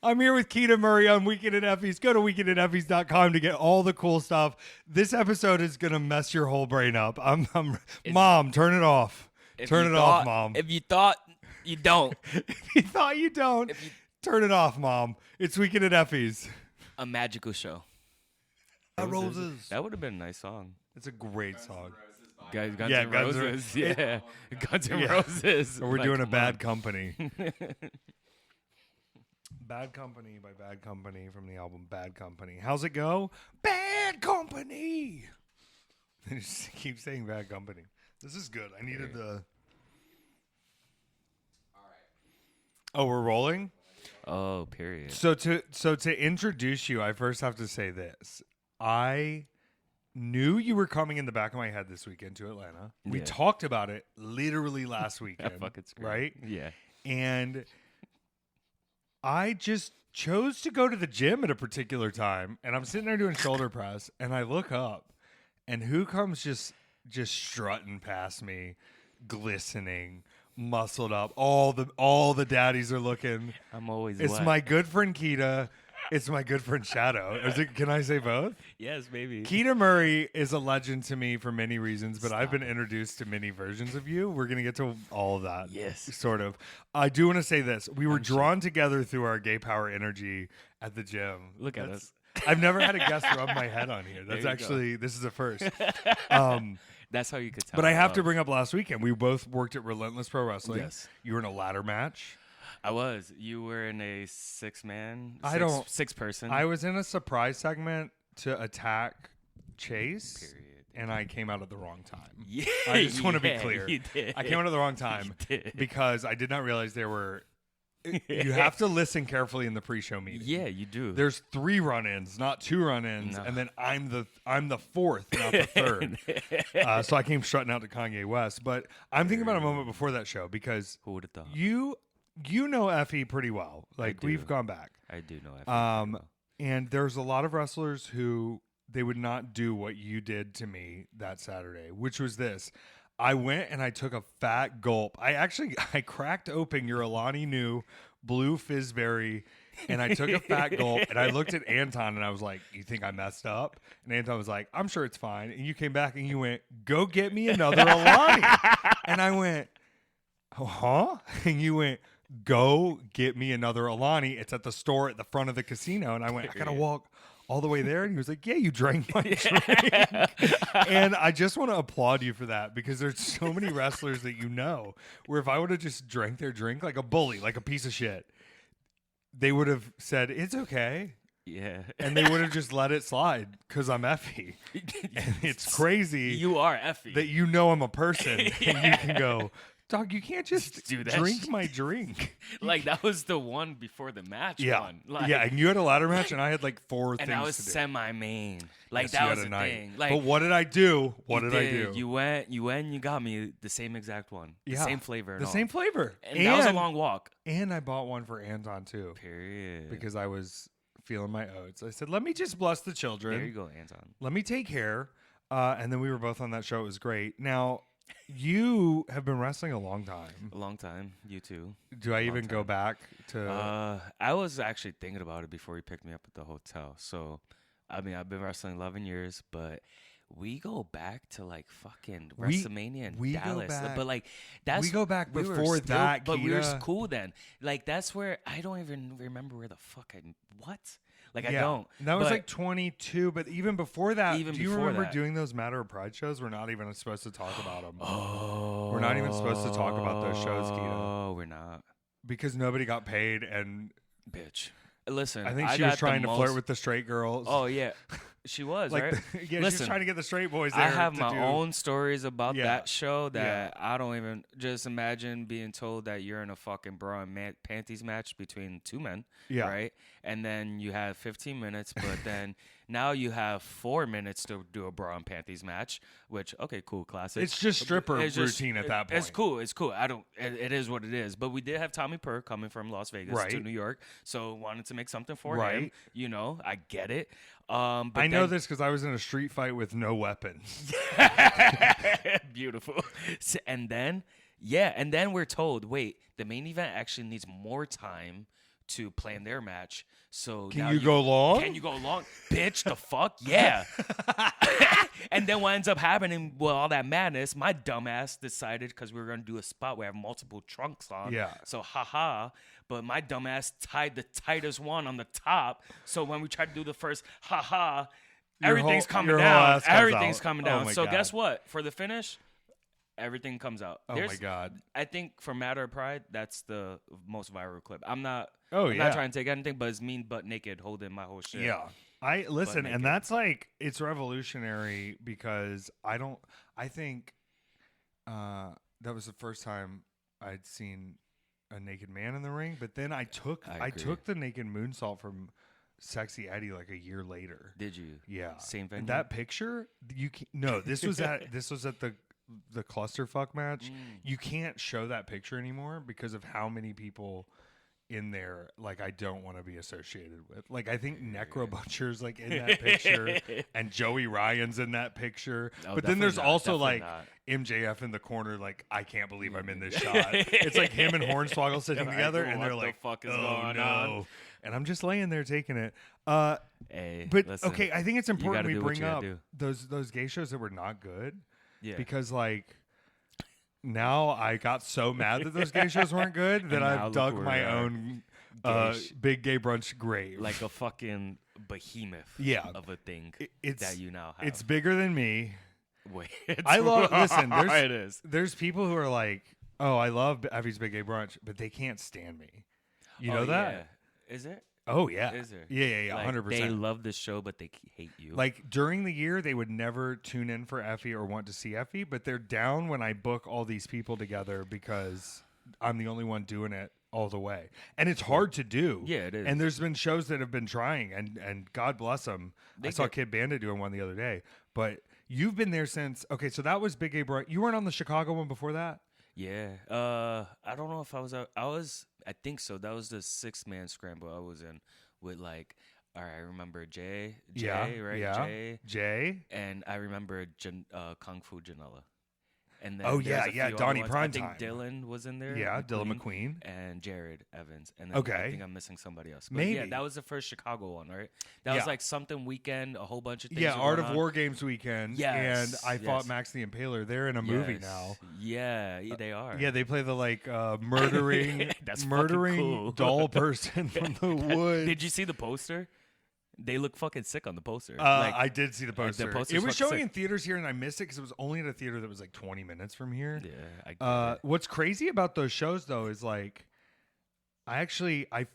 I'm here with Keita Murray on Weekend at Effy's. Go to weekendatoeffys.com to get all the cool stuff. This episode is going to mess your whole brain up. Mom, turn it off. Turn it off, Mom. If you thought, you don't. If you thought you don't, turn it off, Mom. It's Weekend at Effy's. A magical show. Roses. That would have been a nice song. It's a great song. Guns N' Roses. Yeah. Guns N' Roses. Or we're doing a Bad Company. Bad Company by Bad Company from the album Bad Company. How's it go? Bad Company. They just keep saying Bad Company. This is good. I needed the... Oh, we're rolling? Oh, period. So to introduce you, I first have to say this. I knew you were coming in the back of my head this weekend to Atlanta. We talked about it literally last weekend. Right? Yeah. And I just chose to go to the gym at a particular time, and I'm sitting there doing shoulder press, and I look up, and who comes just strutting past me, glistening, muscled up. All the daddies are looking. I'm always It's my good friend Keita. It's my good friend Shadow. Can I say both? Yes, maybe. Keita Murray is a legend to me for many reasons, but I've been introduced to many versions of you. We're going to get to all of that. Yes. Sort of. I do want to say this. We were drawn together through our gay power energy at the gym. Look at us. I've never had a guest rub my head on here. That's actually, this is a first. That's how you could tell. But I have to bring up last weekend. We both worked at Relentless Pro Wrestling. Yes. You were in a ladder match. I was. You were in a six person. I was in a surprise segment to attack Chase. Period. And I came out at the wrong time. Yeah, I just want to be clear. You did. I came out at the wrong time because I did not realize there were. You have to listen carefully in the pre-show meeting. Yeah, you do. There's 3 run-ins, not 2 run-ins, and then I'm the fourth, not the third. So I came strutting out to Kanye West. But I'm thinking about a moment before that show because who would have thought? You know Effy pretty well. Like we've gone back. I do know Effy. Well. And there's a lot of wrestlers who they would not do what you did to me that Saturday, which was this. I went and I took a fat gulp. I cracked open your Alani Nu blue fizzberry, and I took a fat gulp, and I looked at Anton, and I was like, you think I messed up? And Anton was like, I'm sure it's fine. And you came back, and you went, go get me another Alani. And I went, huh? And you went, go get me another Alani. It's at the store at the front of the casino. And I went, I got to walk all the way there. And he was like, yeah, you drank my drink. And I just want to applaud you for that because there's so many wrestlers that you know where if I would have just drank their drink like a bully, like a piece of shit, they would have said, it's okay. Yeah. And they would have just let it slide because I'm Effy. And it's crazy. You are Effy. That you know I'm a person. And you can go, dog, you can't just do that drink my drink. Like, that was the one before the match one. Like, yeah, and you had a ladder match, and I had like 4 things and I was to do. semi-main. Like, yes, that was a the night. thing. Like, but what did I do? What did I do? You went, and you got me the same exact one. The same flavor. The same flavor. And that was a long walk. And I bought one for Anton, too. Period. Because I was feeling my oats. I said, let me just bless the children. There you go, Anton. Let me take care. And then we were both on that show. It was great. Now, you have been wrestling a long time. A long time. You too. Do I even go back to... I was actually thinking about it before he picked me up at the hotel. So, I mean, I've been wrestling 11 years, but we go back to like fucking WrestleMania in Dallas. But like, we go back before that, but Keita. we were cool then. Like, that's where I don't even remember where the fuck Like, I don't. That was like 22, but even before that, do you remember doing those Matter of Pride shows? We're not even supposed to talk about them. Oh. We're not even supposed to talk about those shows, Keita. Oh, we're not. Because nobody got paid, and... Bitch. Listen, I think she was trying to flirt with the straight girls. Oh, yeah. She was, like right? Listen, she was trying to get the straight boys there. I have my own stories about that show that Yeah. I don't even just imagine being told that you're in a fucking bra and panties match between 2 men, right? And then you have 15 minutes, but then now you have 4 minutes to do a bra and panties match, which, okay, cool, classic. It's just stripper routine at that point. It's cool. It's cool. It is what it is. But we did have Tommy Purr coming from Las Vegas to New York, so wanted to make something for him. You know, I get it. But I know this because I was in a street fight with no weapons. Beautiful. And then we're told, wait, the main event actually needs more time to plan their match. So can you go long? Can you go long? Bitch, the fuck? Yeah. And then what ends up happening with all that madness, my dumbass decided, because we were going to do a spot where I have multiple trunks on. Yeah. So, haha. But my dumbass tied the tightest one on the top. So when we tried to do the first haha, everything's coming down. Everything's coming down. So guess what? For the finish, everything comes out. My God. I think for Matter of Pride, that's the most viral clip. I'm not I'm not trying to take anything, but it's me butt naked holding my whole shit. Yeah. I listen, and that's like, it's revolutionary because I think that was the first time I'd seen a naked man in the ring, but then I took the naked moonsault from Sexy Eddie like a year later. Did you? Yeah. Same venue? And that picture, this was at the clusterfuck match. You can't show that picture anymore because of how many people in there, like, I don't want to be associated with. Like, I think Necro Butcher's like in that picture, and Joey Ryan's in that picture. But then there's also like MJF in the corner, like, I can't believe I'm in this shot. It's like him and Hornswoggle sitting together, and they're like, "What the fuck is oh going no!" on? And I'm just laying there taking it. Hey, but listen, okay, I think it's important we bring up do. those gay shows that were not good. Yeah. Because like, now I got so mad that those gay shows weren't good that I've dug my own big gay brunch grave. Like a fucking behemoth of a thing that you now have. It's bigger than me. Wait, listen, there's people who are like, oh, I love Effy's Big Gay Brunch, but they can't stand me. You know that? Yeah. Is it? Oh, yeah. Is there? Yeah, like, 100%. They love this show, but they hate you. Like, during the year, they would never tune in for Effy or want to see Effy, but they're down when I book all these people together because I'm the only one doing it all the way. And it's hard to do. Yeah, it is. And there's been shows that have been trying, and God bless them. I saw Kid Bandit doing one the other day. But you've been there since, okay, so that was Big Gay Brunch. You weren't on the Chicago one before that? Yeah. I don't know if I was, I think so. That was the 6-man scramble I was in with, like, all right, I remember Jay, right? Yeah. Jay. And I remember Kung Fu Janela. And then Donnie Primetime. I think Dylan was in there. Yeah, Dylan McQueen. And Jared Evans. And then I think I'm missing somebody else. But yeah, that was the first Chicago one, right? That was like something weekend, a whole bunch of things. Yeah, Art of War Games weekend. Yes. And I fought Max the Impaler. They're in a movie now. Yeah, they are. Yeah, they play the like murdering cool. doll person from the woods. Did you see the poster? They look fucking sick on the poster. I did see the poster. The it was showing in theaters here, and I missed it because it was only at a theater that was like 20 minutes from here. Yeah. What's crazy about those shows, though, is like, I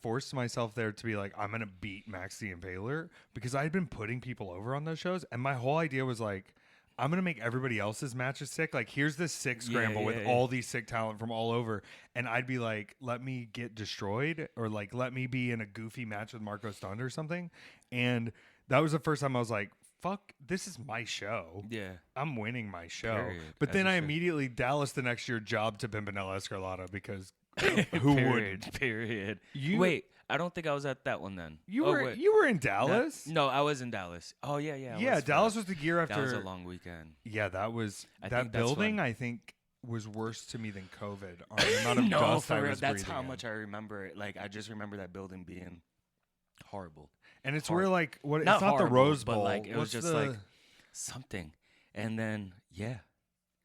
forced myself there to be like, I'm going to beat Max the Impaler because I had been putting people over on those shows. And my whole idea was like, I'm going to make everybody else's matches sick. Like, here's this sick scramble with all these sick talent from all over. And I'd be like, let me get destroyed, or like, let me be in a goofy match with Marco Stunt or something. And that was the first time I was like, fuck, this is my show. Yeah. I'm winning my show. Period. But then I immediately Dallas the next year jobbed to Pimpinella Escarlata because who wouldn't? Period. Wait, I don't think I was at that one then. You were in Dallas? No, I was in Dallas. Oh, yeah. Yeah, Dallas was the year after. That was a long weekend. Yeah, that was. That building, I think, was worse to me than COVID. On the amount of dust I was that's breathing how in. much I remember it. Like, I just remember that building being horrible. And it's where, like, it's not horrible, the Rose Bowl. But, like, it was just, like, something. And then,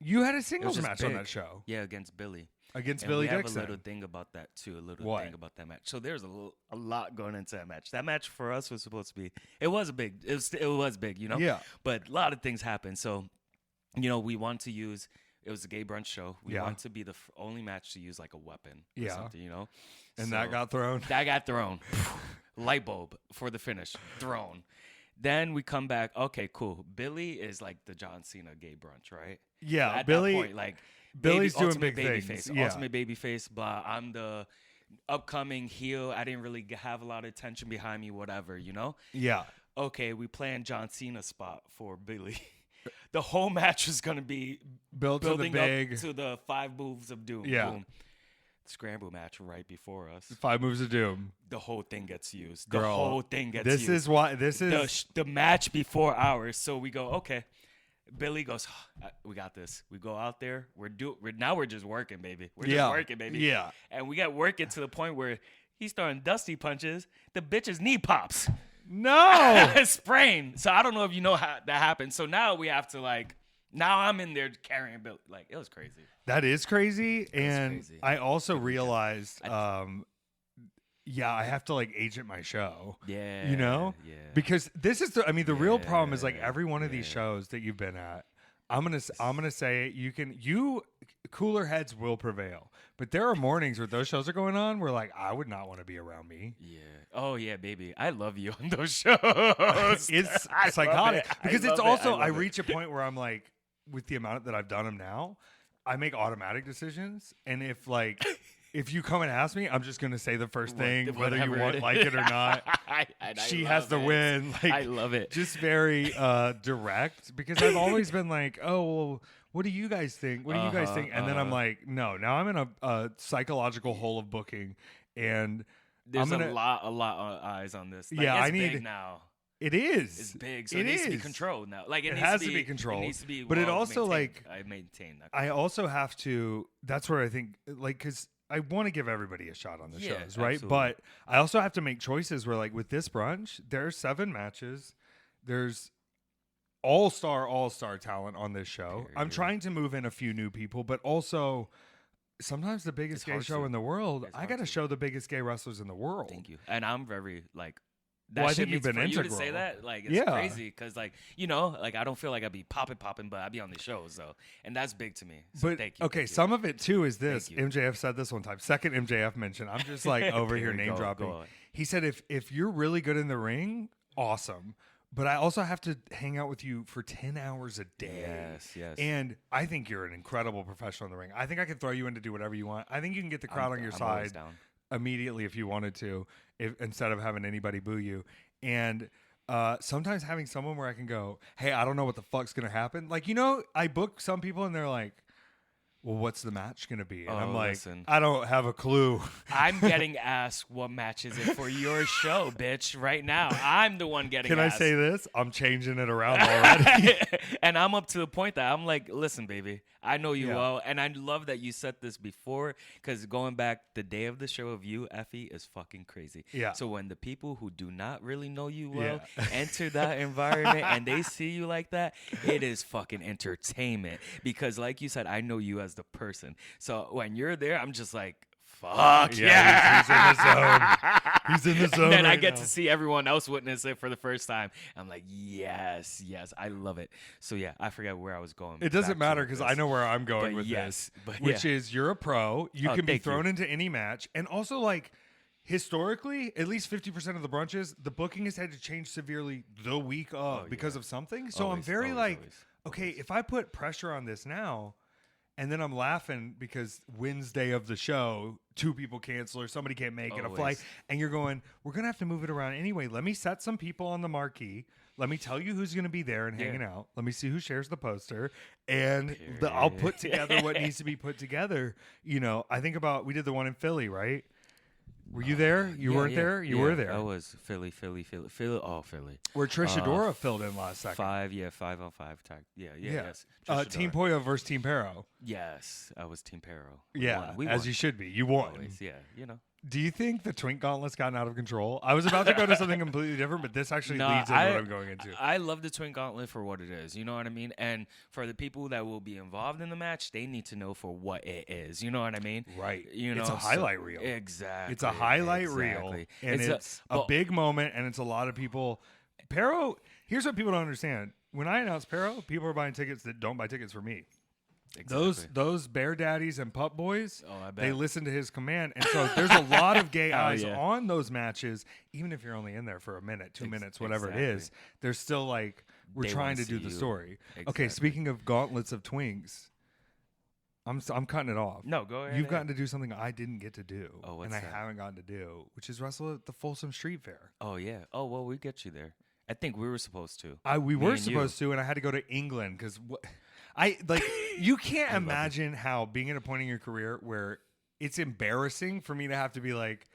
You had a singles match big. On that show. Yeah, against Billy. Against and Billy we Dixon. have a little thing about that too. What? Thing about that match. So there's a lot going into that match. That match for us was supposed to be. It was big. It was big. You know. Yeah. But a lot of things happened. So, we want to use. It was a gay brunch show. We want to be the only match to use like a weapon. Or something. You know. And that got thrown. That got thrown. Light bulb for the finish. Thrown. Then we come back. Okay, cool. Billy is like the John Cena gay brunch, right? Yeah. At Billy. That point, like. Billy's doing ultimate big baby things. Face, ultimate baby face, blah. I'm the upcoming heel. I didn't really have a lot of attention behind me, whatever, you know? Yeah. Okay, we planned John Cena's spot for Billy. The whole match is going to be building up to the 5 moves of doom. Yeah. Boom. Scramble match right before us. 5 moves of doom. The whole thing gets used. Girl, the whole thing gets this used. Is why. This is the match before ours. So we go, okay. Billy goes, we got this. We go out there. We're just working, baby. We're just working, baby. Yeah. And we got working to the point where He's throwing dusty punches. The bitch's knee pops. No. Sprain. So I don't know if you know how that happened. So now we have to now I'm in there carrying Bill. Like, it was crazy. That is crazy. And crazy. I also realized, I have to agent my show. Yeah. You know? Yeah. Because this is the real problem is every one of these shows that you've been at, I'm gonna say cooler heads will prevail. But there are mornings where those shows are going on where I would not want to be around me. Yeah. Oh yeah, baby. I love you on those shows. It's psychotic. Because it's also I reach a point where I'm like, with the amount that I've done them now, I make automatic decisions. And if you come and ask me, I'm just gonna say the first thing, whether you like it or not. She has to win. I love it. Just very direct, because I've always been like, oh, well, what do you guys think? What do you guys think? And then I'm like, no. Now I'm in a psychological hole of booking, and there's a lot of eyes on this. I need big now. It is. It's big, so it needs to be controlled now. It has to be controlled. It needs to be. But it also I maintain that. I also have to. That's where I think because I want to give everybody a shot on the shows, right? Absolutely. But I also have to make choices where, with this brunch, there's 7 matches. There's all-star talent on this show. Period. I'm trying to move in a few new people, but also sometimes the biggest gay show in the world, I got to show the biggest gay wrestlers in the world. Thank you. And I'm very, I think you've been integral. You to say that, it's crazy because, I don't feel like I'd be popping, but I'd be on the shows though, and that's big to me. So but thank you. Okay, some of it too is this. MJF said this one time. Second MJF mention. I'm just over here name dropping. He said, if you're really good in the ring, awesome. But I also have to hang out with you for 10 hours a day. Yes. And I think you're an incredible professional in the ring. I think I can throw you in to do whatever you want. I think you can get the crowd on your side immediately if you wanted to, instead of having anybody boo you. And sometimes having someone where I can go, hey, I don't know what the fuck's going to happen. I book some people and they're like, well, what's the match going to be? And I'm like, listen, I don't have a clue. I'm getting asked what match is it for your show, bitch, right now. I'm the one getting asked. Can I say this? I'm changing it around already. And I'm up to the point that I'm like, listen, baby, I know you well. And I love that you said this before, because going back, the day of the show of you, Effy, is fucking crazy. Yeah. So when the people who do not really know you well enter that environment and they see you like that, it is fucking entertainment. Because like you said, I know you as the person. So when you're there, I'm just like, fuck yeah. He's in the zone. And then I get to see everyone else witness it for the first time. I'm like, yes, I love it. So yeah, I forget where I was going. It doesn't matter because I know where I'm going with this, which is you're a pro. You can be thrown into any match. And also historically, at least 50% of the brunches, the booking has had to change severely the week of because of something. So I'm very okay, if I put pressure on this now, and then I'm laughing because Wednesday of the show, 2 people cancel or somebody can't make it, a flight. And you're going, we're going to have to move it around anyway. Let me set some people on the marquee. Let me tell you who's going to be there and hanging out. Let me see who shares the poster. And I'll put together what needs to be put together. I think about, we did the one in Philly, right? Were you there? You weren't there? You were there. I was Philly. Philly. Where Trish Adora filled in last second. 5 on 5 tag. Yes. Team Poyo versus Team Pero. Yes, I was Team Pero. We won. As you should be. You won. Always, Do you think the Twink Gauntlet's gotten out of control? I was about to go to something completely different, but this actually leads into what I'm going into. I love the Twink Gauntlet for what it is. You know what I mean? And for the people that will be involved in the match, they need to know for what it is. You know what I mean? Right. It's a highlight reel. Exactly. It's a highlight reel. And it's a big moment, and it's a lot of people. Pero, here's what people don't understand. When I announce Pero, people are buying tickets that don't buy tickets for me. Exactly. Those bear daddies and pup boys, they listen to his command. And so there's a lot of gay eyes on those matches, even if you're only in there for a minute, 2 minutes, whatever it is. They're still we're trying to do the story. Exactly. Okay, speaking of gauntlets of twinks, I'm cutting it off. No, go ahead. You've gotten to do something I didn't get to do, and I haven't gotten to do, which is wrestle at the Folsom Street Fair. Oh, yeah. Oh, well, we get you there. I think we were supposed to. We were supposed to, and I had to go to England because you can't imagine how being at a point in your career where it's embarrassing for me to have to be like,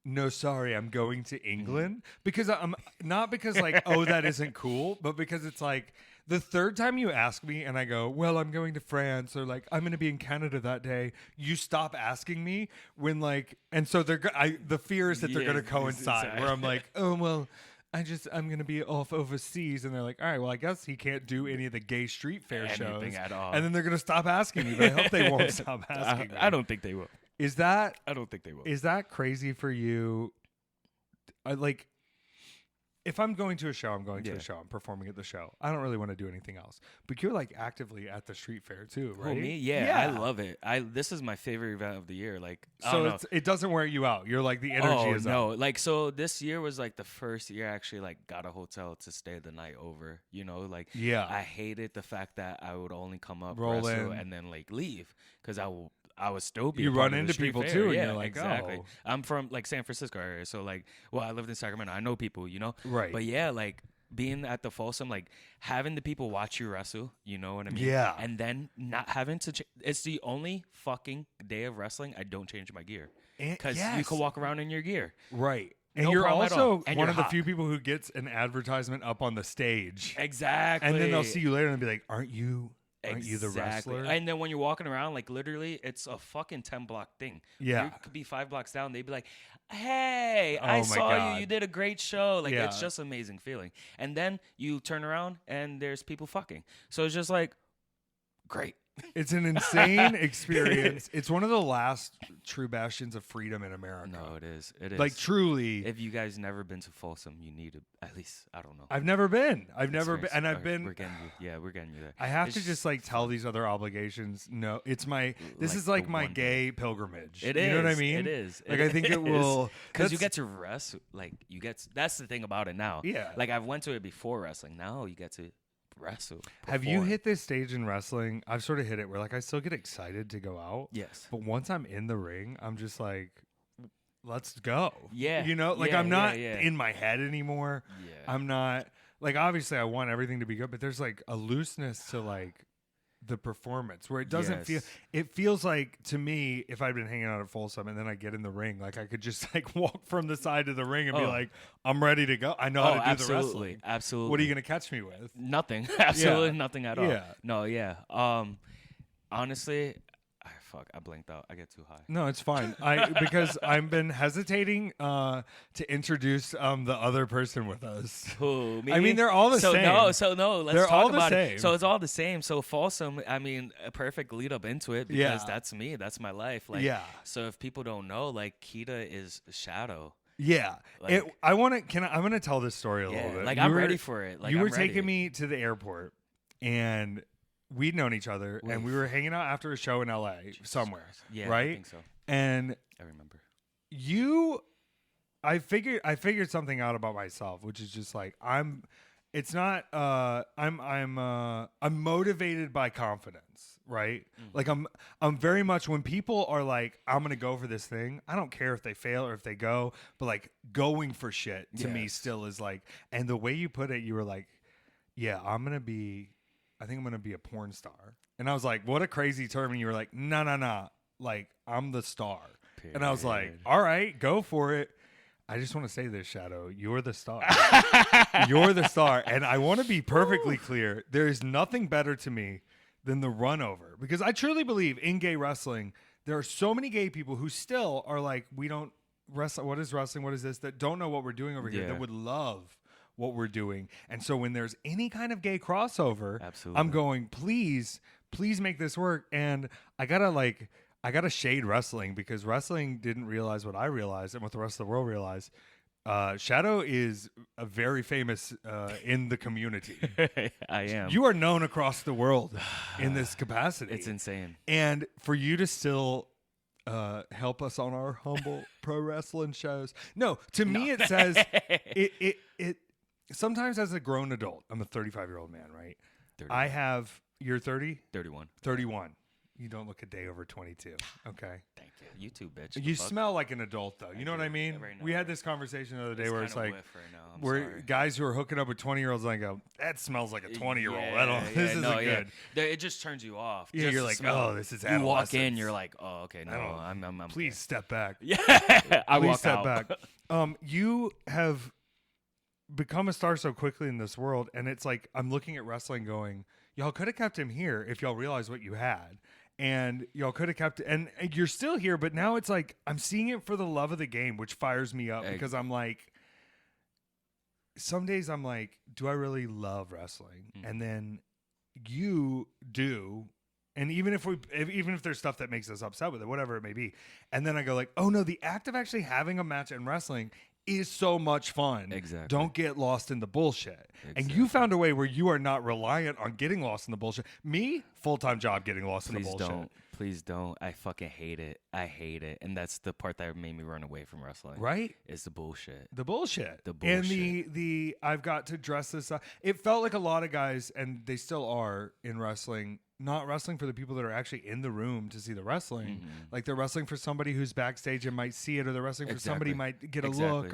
no, sorry, I'm going to England. Because I'm not because that isn't cool, but because it's The third time you ask me and I go, well, I'm going to France, or like I'm going to be in Canada that day, you stop asking me when like, and so the fear is that they're going to coincide where I'm like, oh, well, I'm going to be off overseas. And they're like, all right, well, I guess he can't do any of the gay street fair shows. At all. And then they're going to stop asking me, but I hope they won't stop asking me. I don't think they will. I don't think they will. Is that crazy for you? Like, if I'm going to a show, I'm going to a show. I'm performing at the show. I don't really want to do anything else. But you're like actively at the street fair too, right? Oh, me? Yeah, I love it. This is my favorite event of the year. Like, so it doesn't wear you out. You're like the energy is up. Like, so this year was like the first year I actually like got a hotel to stay the night over. You know, like I hated the fact that I would only come up, roll wrestle, in, and then like leave because I was still be. You run into people fair. too, and yeah, you're like, exactly. Oh. I'm from like San Francisco area, so like, well, I lived in Sacramento. I know people, you know, right? But yeah, like being at the Folsom, like having the people watch you wrestle, you know what I mean? Yeah. And then not having to. It's the only fucking day of wrestling I don't change my gear because you can walk around in your gear, right? And no you're also and one you're of the hot. few people who gets an advertisement up on the stage. Exactly. And then they'll see you later and be like, Aren't you the Exactly. wrestler? And then when you're walking around, like literally, it's a fucking 10-block thing. Yeah. You could be 5 blocks down. They'd be like, hey, Oh I my saw God. you. You did a great show. Like, Yeah. it's just an amazing feeling. And then you turn around and there's people fucking. So it's just like, great. It's an insane experience. It's one of the last true bastions of freedom in America. No, it is. It is. Like, truly. If you guys never been to Folsom, you need to, at least, I don't know. I've never been. And I've been. We're getting you. Yeah, we're getting you there. I have to just like tell these other obligations. No, it's this is like my gay pilgrimage. It is. You know what I is. mean? It is. Like, I think it will. Because you get to rest. Like, that's the thing about it now. Yeah. Like, I've went to it before wrestling. Now you get to wrestle. Have you hit this stage in wrestling? I've sort of hit it where like I still get excited to go out. Yes. But once I'm in the ring, I'm just like, let's go. Yeah. You know, like Yeah, I'm not yeah. in my head anymore. Yeah. I'm not like, obviously I want everything to be good, but there's like a looseness to like the performance where it doesn't feel, it feels like to me, if I'd been hanging out at Folsom and then I get in the ring, like I could just like walk from the side of the ring and be like, I'm ready to go. I know how to do the wrestling. Absolutely. What are you going to catch me with? Nothing. Absolutely nothing at all. Yeah. No, yeah. Honestly, I blinked out. I get too high. No, it's fine. Because I've been hesitating to introduce the other person with us. Who, me? I mean, they're all the same. Let's They're talk all the about same. it. So it's all the same. So Folsom, I mean, a perfect lead up into it because that's me. That's my life. Like, so if people don't know, like Keita is Shadow. Yeah. Like, I'm going to tell this story a little bit. Like, I'm ready for it. Like, you were I'm ready. taking me to the airport and we'd known each other and we were hanging out after a show in LA somewhere. Yeah, right? I think so. And I remember. I figured something out about myself, which is just like I'm motivated by confidence, right? Mm-hmm. Like I'm very much, when people are like, I'm going to go for this thing, I don't care if they fail or if they go, but like going for shit to me still is like, and the way you put it, you were like, yeah, I think I'm going to be a porn star. And I was like, what a crazy term. And you were like, no. Like, I'm the star. Period. And I was like, all right, go for it. I just want to say this, Shadow. You're the star. You're the star. And I want to be perfectly clear. There is nothing better to me than the run over. Because I truly believe in gay wrestling, there are so many gay people who still are like, we don't wrestle. What is wrestling? What is this? That don't know what we're doing over here. That would love what we're doing. And so when there's any kind of gay crossover, absolutely, I'm going, please make this work. And I gotta shade wrestling because wrestling didn't realize what I realized and what the rest of the world realized. Shadow is a very famous in the community. I am. You are known across the world in this capacity. It's insane. And for you to still help us on our humble pro wrestling shows. No, to me it says it sometimes as a grown adult, I'm a 35-year-old man, right? 31. You're 30? 31. 31. You don't look a day over 22. Okay. Thank you. You too, bitch. You smell like an adult, though. You know what I mean? Right now, we had this conversation the other day where it's like, where guys who are hooking up with 20-year-olds, like, go, that smells like a 20-year-old. This isn't good. It just turns you off. Yeah, you're like, oh, this is adolescence. You walk in, you're like, oh, okay, no, I'm please step back. Yeah, I please walk step out. back. You have become a star so quickly in this world, and it's like I'm looking at wrestling going, y'all could have kept him here if y'all realized what you had. And y'all could have kept, and you're still here, but now it's like I'm seeing it for the love of the game, which fires me up because I'm like, some days I'm like, do I really love wrestling? And then you do, and even if there's stuff that makes us upset with it, whatever it may be, and then I go like, oh no, the act of actually having a match in wrestling is so much fun. Exactly. Don't get lost in the bullshit. Exactly. And you found a way where you are not reliant on getting lost in the bullshit. Me, full-time job getting lost in the bullshit. Please don't. I fucking hate it. I hate it. And that's the part that made me run away from wrestling. Right? Is the bullshit. The bullshit. The bullshit. And the I've got to dress this up. It felt like a lot of guys, and they still are in wrestling, not wrestling for the people that are actually in the room to see the wrestling. Like they're wrestling for somebody who's backstage and might see it, or they're wrestling for somebody might get a look,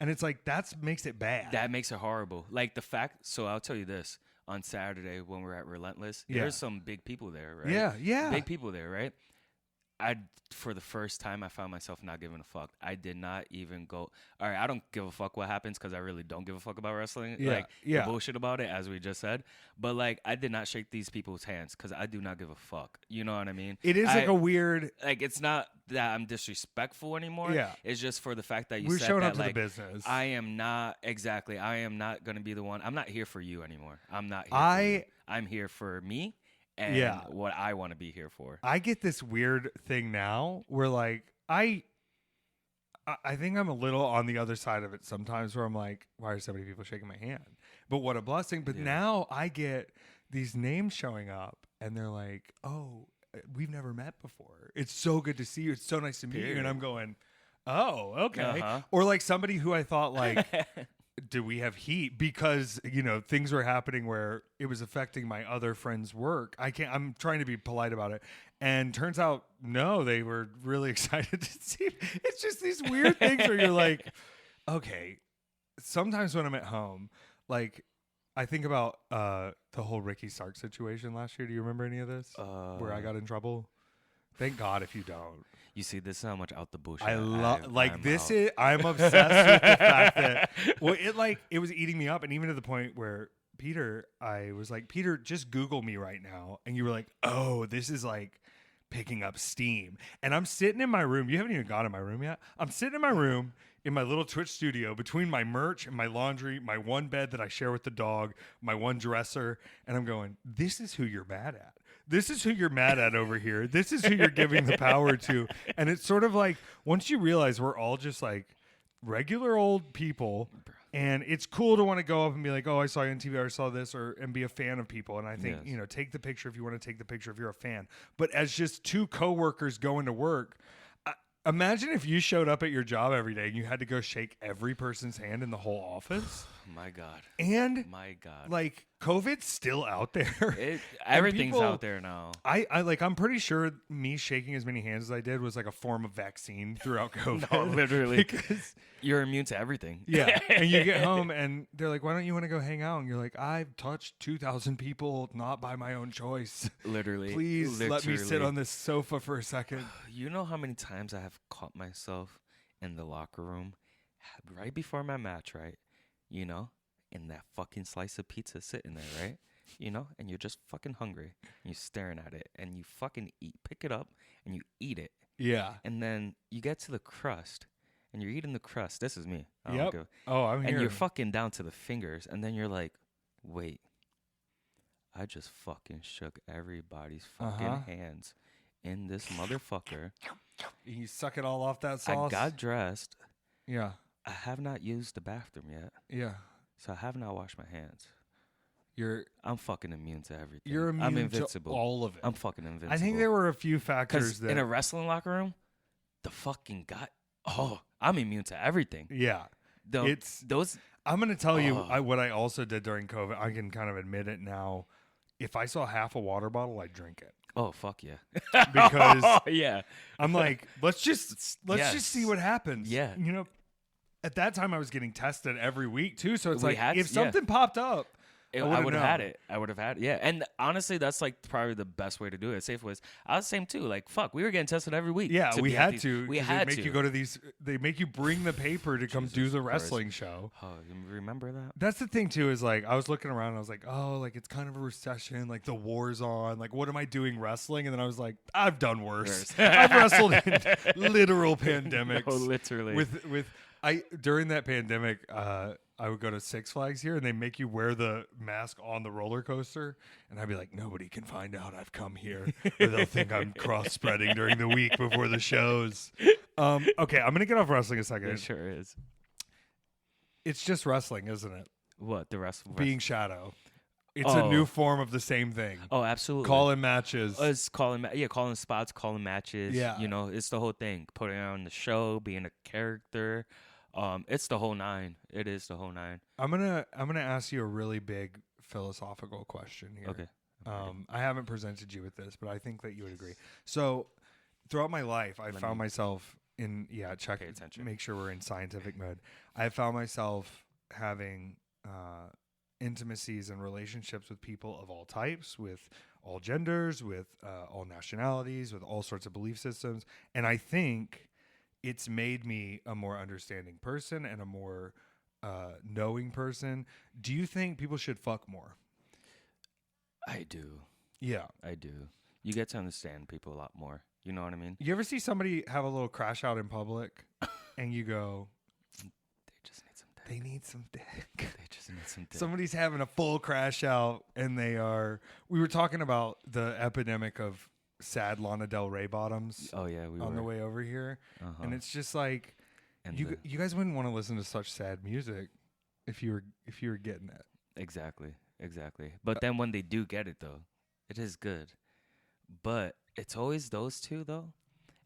and it's like makes it bad. That makes it horrible. Like the fact. So I'll tell you this: on Saturday when we're at Relentless, there's some big people there, right? Yeah, big people there, right? For the first time, I found myself not giving a fuck. I did not even go. All right, I don't give a fuck what happens because I really don't give a fuck about wrestling. The bullshit about it, as we just said. But like, I did not shake these people's hands because I do not give a fuck. You know what I mean? It is like a weird. Like, it's not that I'm disrespectful anymore. Yeah, it's just for the fact that we're said showing that, up to like, the business. I am not going to be the one. I'm not here for you anymore. I'm not. For you. I'm here for me. And what I want to be here for. I get this weird thing now where like I think I'm a little on the other side of it sometimes where I'm like, why are so many people shaking my hand? But what a blessing. But now I get these names showing up and they're like, oh, we've never met before. It's so good to see you. It's so nice to meet you. And I'm going, oh, okay. Or like somebody who I thought like, do we have heat? Because, things were happening where it was affecting my other friends' work. I'm trying to be polite about it. And turns out, no, they were really excited to see me. It's just these weird things where you're like, okay, sometimes when I'm at home, like I think about the whole Ricky Stark situation last year. Do you remember any of this? Where I got in trouble? Thank God if you don't. You see, this is how much out the bullshit. I'm obsessed with the fact that it was eating me up, and even to the point where Peter, I was like, Peter, just Google me right now, and you were like, oh, this is like picking up steam. And I'm sitting in my room. You haven't even gone in my room yet. I'm sitting in my room in my little Twitch studio between my merch and my laundry, my one bed that I share with the dog, my one dresser, and I'm going, this is who you're mad at. This is who you're mad at over here. This is who you're giving the power to. And it's sort of like, once you realize we're all just like regular old people, and it's cool to want to go up and be like, oh, I saw you on TV, or I saw this, and be a fan of people. And I think, take the picture if you want to take the picture if you're a fan. But as just two coworkers going to work, imagine if you showed up at your job every day and you had to go shake every person's hand in the whole office. My God. And my God. Like, COVID's still out there. Everything's out there now. I'm pretty sure me shaking as many hands as I did was like a form of vaccine throughout COVID. No, literally. Because you're immune to everything. Yeah. And you get home and they're like, why don't you want to go hang out? And you're like, I've touched 2,000 people, not by my own choice. Literally. Please let me sit on this sofa for a second. You know how many times I have caught myself in the locker room right before my match, right? And that fucking slice of pizza sitting there, right? And you're just fucking hungry. And you're staring at it. And you fucking pick it up, and you eat it. Yeah. And then you get to the crust, and you're eating the crust. This is me. Yep. I'm here. And you're fucking down to the fingers, and then you're like, wait. I just fucking shook everybody's fucking hands in this motherfucker. You suck it all off that sauce? I got dressed. Yeah. I have not used the bathroom yet. Yeah. So I have not washed my hands. I'm fucking immune to everything. You're immune I'm invincible. to all of it. I'm fucking invincible. I think there were a few factors that... in a wrestling locker room, the fucking guy... Oh, I'm immune to everything. Yeah. I'm going to tell you what I also did during COVID. I can kind of admit it now. If I saw half a water bottle, I'd drink it. Oh, fuck yeah. Because yeah. I'm like, let's just see what happens. Yeah. At that time I was getting tested every week too. So it's if something popped up, I would have had it. I would have had it. Yeah. And honestly, that's like probably the best way to do it. Safe ways. I was the same too. Like, fuck, we were getting tested every week. Yeah, we had to. We had to. Make you go to these. They make you bring the paper to come do the wrestling show. Oh, you remember that? That's the thing too. Is like I was looking around. And I was like, oh, like it's kind of a recession. Like the war's on. Like what am I doing wrestling? And then I was like, I've done worse. I've wrestled in literal pandemics. No, literally. With during that pandemic. I would go to Six Flags here, and they make you wear the mask on the roller coaster, and I'd be like, nobody can find out I've come here, or they'll think I'm cross-spreading during the week before the shows. Okay, I'm gonna get off wrestling a second. It sure is. It's just wrestling, isn't it? What the wrestling? Being Shadow. It's a new form of the same thing. Oh, absolutely. Calling matches. It's calling spots, calling matches. Yeah, it's the whole thing. Putting on the show, being a character. It's the whole nine. It is the whole nine. I'm gonna ask you a really big philosophical question here. Okay. I haven't presented you with this, but I think that you would agree. So, throughout my life, I found myself in check. Pay attention. Make sure we're in scientific mode. I found myself having intimacies and relationships with people of all types, with all genders, with all nationalities, with all sorts of belief systems, and I think it's made me a more understanding person and a more knowing person. Do you think people should fuck more? I do. Yeah. I do. You get to understand people a lot more. You know what I mean? You ever see somebody have a little crash out in public and you go, they just need some dick. They need some dick. They just need some dick. Somebody's having a full crash out and we were talking about the epidemic of sad Lana Del Rey bottoms. Oh yeah, we on the way over here, and it's just like, and you guys wouldn't want to listen to such sad music if you were getting it. Exactly. But then when they do get it though, it is good. But it's always those two though,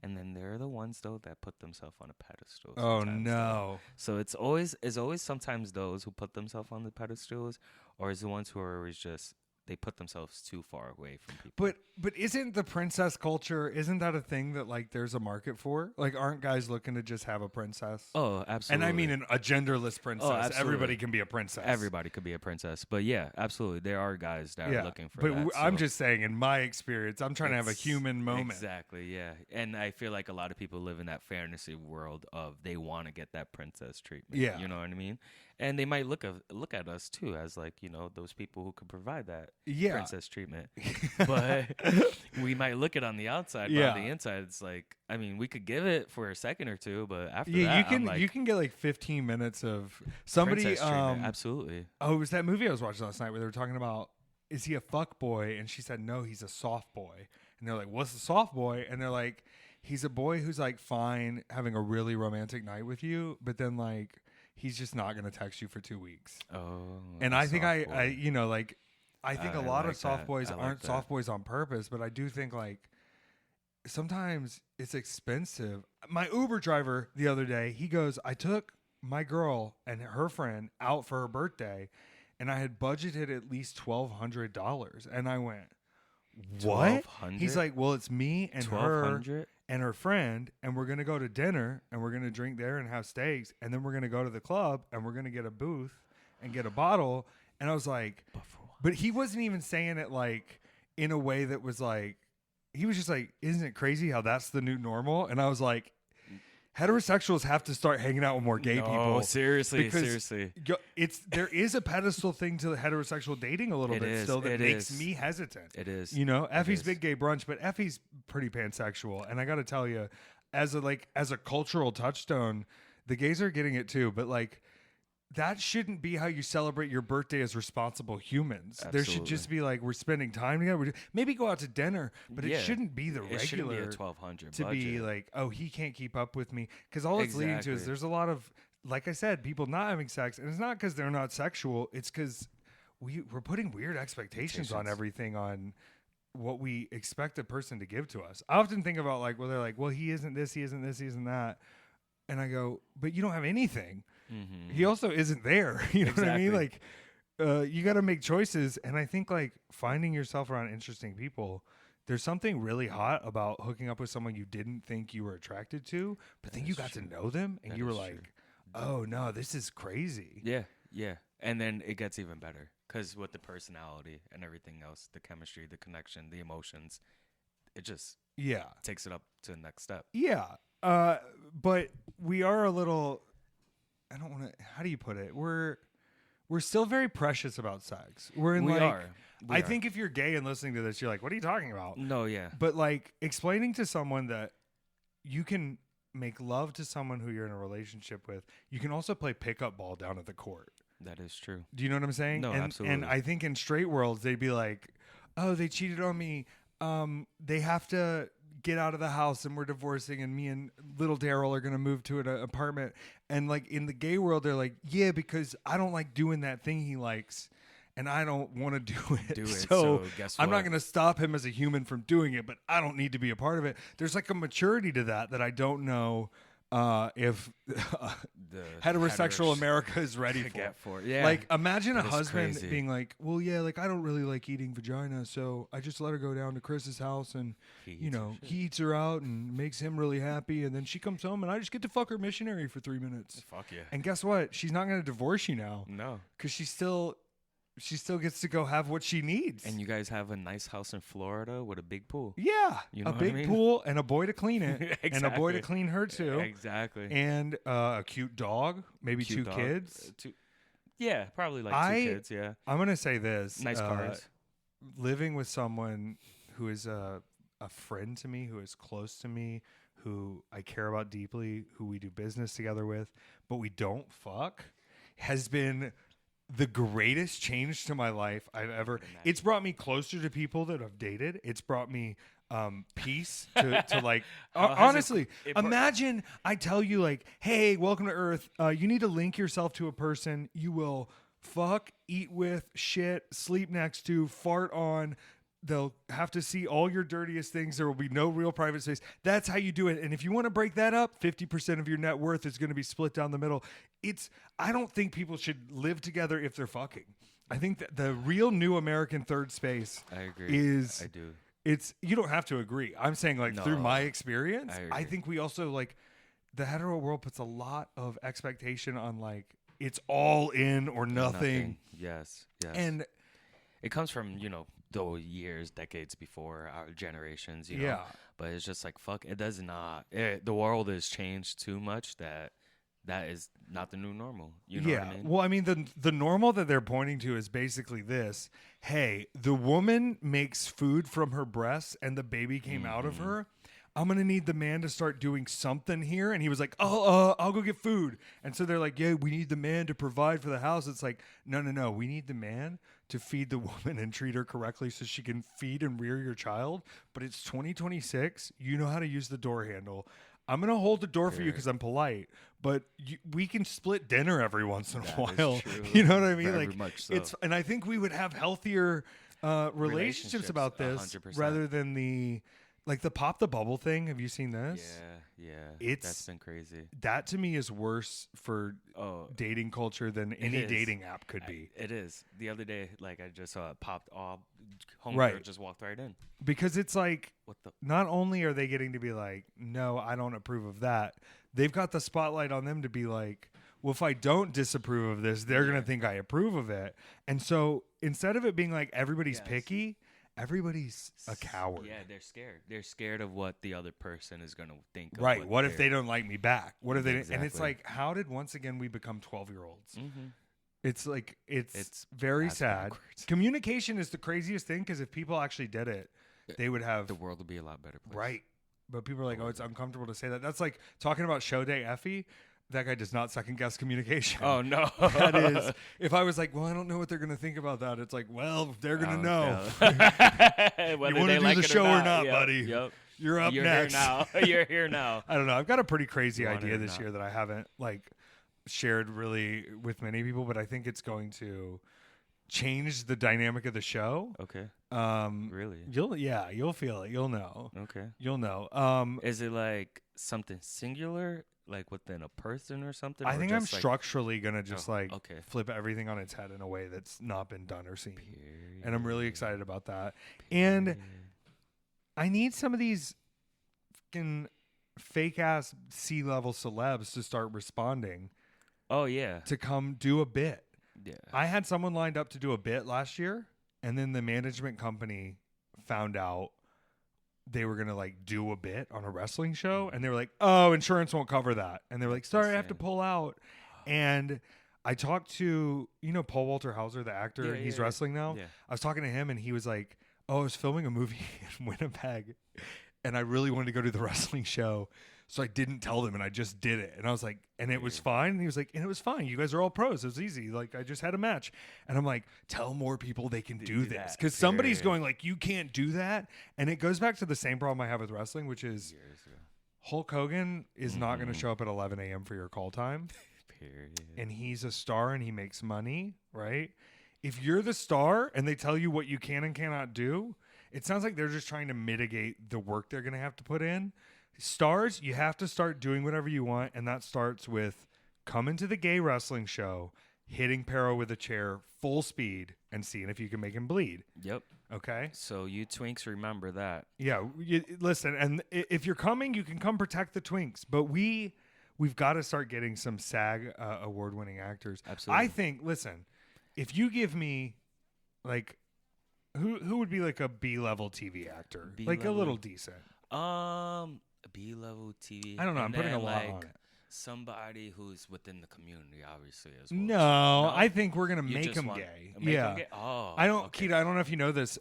and then they're the ones though that put themselves on a pedestal. Oh no! Though. So it's always sometimes those who put themselves on the pedestals, or is the ones who are always just. They put themselves too far away from people. But isn't the princess culture, isn't that a thing that like there's a market for? Like aren't guys looking to just have a princess? Oh, absolutely. And I mean a genderless princess. Oh, absolutely. Everybody can be a princess. Everybody could be a princess. But yeah, absolutely. There are guys that are looking for that. But I'm just saying in my experience, I'm trying to have a human moment. Exactly, yeah. And I feel like a lot of people live in that fantasy world of they want to get that princess treatment. Yeah. You know what I mean? And they might look at us too as like, those people who could provide that princess treatment. But we might look it on the outside, but on the inside it's like, I mean, we could give it for a second or two, but after that, you can get like 15 minutes of somebody absolutely. Oh, it was that movie I was watching last night where they were talking about, is he a fuck boy? And she said, no, he's a soft boy. And they're like, what's a soft boy? And they're like, he's a boy who's like fine having a really romantic night with you, but then like he's just not going to text you for 2 weeks. Oh, and I think I think a lot of soft boys aren't that. Soft boys on purpose, but I do think like sometimes it's expensive. My Uber driver the other day, he goes, I took my girl and her friend out for her birthday and I had budgeted at least $1,200. And I went, what? He's like, well, it's me and her and her friend, and we're going to go to dinner, and we're going to drink there and have steaks, and then we're going to go to the club, and we're going to get a booth and get a bottle. And I was like, but he wasn't even saying it like in a way that was like, he was just like, isn't it crazy how that's the new normal? And I was like, heterosexuals have to start hanging out with more gay people. Seriously. There is a pedestal thing to the heterosexual dating a little bit still that makes me hesitant. It is. Effy's big gay brunch, but Effy's pretty pansexual. And I got to tell you, as a cultural touchstone, the gays are getting it too. But like, that shouldn't be how you celebrate your birthday as responsible humans. Absolutely. There should just be like, we're spending time together. Maybe go out to dinner, but it shouldn't be the regular. It shouldn't be a $1,200 to budget. be like, oh, he can't keep up with me. Because all it's leading to is there's a lot of, like I said, people not having sex. And it's not because they're not sexual. It's because we're putting weird expectations on everything, on what we expect a person to give to us. I often think about like, well, they're like, well, he isn't this, he isn't this, he isn't that. And I go, but you don't have anything. Mm-hmm. He also isn't there. You know what I mean? Like, you got to make choices. And I think like finding yourself around interesting people, there's something really hot about hooking up with someone you didn't think you were attracted to, but then you got to know them and you were like, oh no, this is crazy. Yeah. And then it gets even better. Because with the personality and everything else, the chemistry, the connection, the emotions, it just takes it up to the next step. Yeah. But we are a little, I don't want to, how do you put it? We're still very precious about sex. We are. I think if you're gay and listening to this, you're like, what are you talking about? No, yeah. But like explaining to someone that you can make love to someone who you're in a relationship with, you can also play pickup ball down at the court. That is true. Do you know what I'm saying? No, absolutely. And I think in straight worlds, they'd be like, oh, they cheated on me. They have to get out of the house and we're divorcing and me and little Daryl are going to move to an apartment. And like in the gay world, they're like, yeah, because I don't like doing that thing he likes and I don't want to do it. So guess what? I'm not going to stop him as a human from doing it, but I don't need to be a part of it. There's like a maturity to that I don't know if the heterosexual America is ready for. Yeah. Like imagine a husband crazy. being like, well, yeah, like I don't really like eating vagina, so I just let her go down to Chris's house and he eats her out and makes him really happy, and then she comes home and I just get to fuck her missionary for 3 minutes. Fuck yeah. And guess what? She's not going to divorce you now. No. Because she still gets to go have what she needs. And you guys have a nice house in Florida with a big pool. Yeah. You know a what big I mean? pool and a boy to clean it. Exactly. And a boy to clean her too. Exactly. And a cute dog, maybe Cute 2 dog. kids. Yeah, probably like 2 kids, yeah. I'm going to say this. Nice cars. Living with someone who is a friend to me, who is close to me, who I care about deeply, who we do business together with, but we don't fuck, has been the greatest change to my life I've ever. It's brought me closer to people that I've dated. It's brought me peace to like honestly imagine I tell you like, hey, welcome to Earth, you need to link yourself to a person you will fuck, eat with, shit, sleep next to, fart on. They'll have to see all your dirtiest things. There will be no real private space. That's how you do it. And if you want to break that up, 50% of your net worth is going to be split down the middle. I don't think people should live together if they're fucking. I think that the real new American third space I agree. I do. You don't have to agree. I'm saying like through my experience, I think we also like the hetero world puts a lot of expectation on like it's all in or nothing. Yes. And it comes from, the years, decades before our generations, know. But it's just like, fuck, it does not. The world has changed too much that is not the new normal. You know what I mean? Well, I mean, the normal that they're pointing to is basically this. Hey, the woman makes food from her breasts and the baby came out of her. I'm going to need the man to start doing something here. And he was like, I'll go get food. And so they're like, yeah, we need the man to provide for the house. It's like, no. We need the man to feed the woman and treat her correctly so she can feed and rear your child. But it's 2026. You know how to use the door handle. I'm going to hold the door for you because I'm polite, but we can split dinner every once in a while. You know what I mean? Very like much so. And I think we would have healthier relationships about this 100%. rather than the pop the bubble thing. Have you seen this? Yeah. That's been crazy. That to me is worse for dating culture than any dating app could be. It is. The other day, like I just saw it popped off. Homegirl just walked right in. Because it's like, not only are they getting to be like, no, I don't approve of that. They've got the spotlight on them to be like, well, if I don't disapprove of this, they're going to think I approve of it. And so instead of it being like everybody's picky, everybody's a coward. Yeah, they're scared. They're scared of what the other person is going to think. Right. What if they don't like me back? What if they? Exactly. And it's like, how did once again we become 12-year-olds? It's like it's very sad. Backwards. Communication is the craziest thing because if people actually did it, they would have the world would be a lot better place. Right. But people are like, oh, it's uncomfortable to say that. That's like talking about show day Effy. That guy does not second guess communication. Oh, no. That is, if I was like, well, I don't know what they're going to think about that. It's like, well, they're going to know. You want to do the show or not, buddy? Yep. You're up next. Here now. You're here now. I don't know. I've got a pretty crazy idea this year that I haven't shared really with many people, but I think it's going to change the dynamic of the show. Okay. Really? You'll feel it. You'll know. Okay. You'll know. Is it like something singular? Like within a person or something? I think I'm structurally going to just flip everything on its head in a way that's not been done or seen. Period. And I'm really excited about that. And I need some of these fucking fake ass C-level celebs to start responding. Oh, yeah. To come do a bit. Yeah. I had someone lined up to do a bit last year, and then the management company found out they were going to like do a bit on a wrestling show, and they were like, oh, insurance won't cover that. And they were like, sorry, I have to pull out. And I talked to, Paul Walter Hauser, the actor, and he's wrestling now. Yeah. I was talking to him, and he was like, oh, I was filming a movie in Winnipeg, and I really wanted to go to the wrestling show. So I didn't tell them, and I just did it. And I was like, and it was fine. And he was like, and it was fine. You guys are all pros. It was easy. Like, I just had a match. And I'm like, tell more people they can do this. Because somebody's going like, you can't do that. And it goes back to the same problem I have with wrestling, which is Hulk Hogan is not going to show up at 11 a.m. for your call time. Period. And he's a star and he makes money, right? If you're the star and they tell you what you can and cannot do, it sounds like they're just trying to mitigate the work they're going to have to put in. Stars, you have to start doing whatever you want, and that starts with coming to the gay wrestling show, hitting Pero with a chair full speed, and seeing if you can make him bleed. Yep. Okay? So you twinks remember that. Yeah. Listen, and if you're coming, you can come protect the twinks, but we've got to start getting some SAG award-winning actors. Absolutely. I think, listen, if you give me, like, who would be like a B-level TV actor? Like a little decent. B-level TV. I don't know. I'm putting a lot on it. Somebody who's within the community, obviously, as well. No, I think we're gonna make him gay. Make him gay? Oh, I don't, Keita. I don't know if you know this.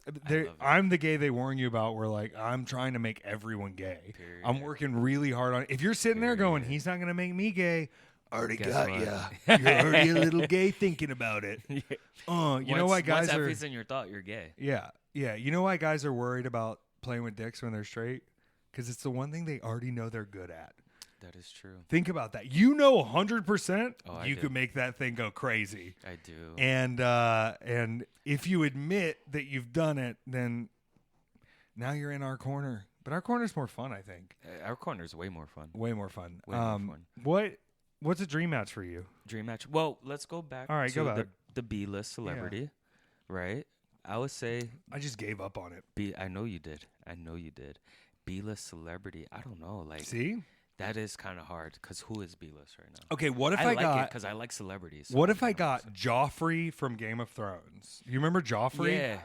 I'm the gay they warn you about. Where like I'm trying to make everyone gay. Period. I'm working really hard on it. If you're sitting there going, he's not gonna make me gay. Already got ya. You're already a little gay thinking about it. You know why guys are? Once Effy's in your thought, you're gay. Yeah. You know why guys are worried about playing with dicks when they're straight? Because it's the one thing they already know they're good at. That is true. Think about that. 100% you do. could make that thing go crazy. I do. And if you admit that you've done it, then now you're in our corner. But our corner's more fun, I think. Our corner is way more fun. Way more fun. Way more fun. What's a dream match for you? Dream match. Well, let's go back All right, to the B-list celebrity, right? I would say I just gave up on it. I know you did. B-list celebrity. I don't know. Like, see, that is kind of hard because who is B-list right now? Okay, what if I got? Because I like celebrities. What if I got Joffrey from Game of Thrones? You remember Joffrey?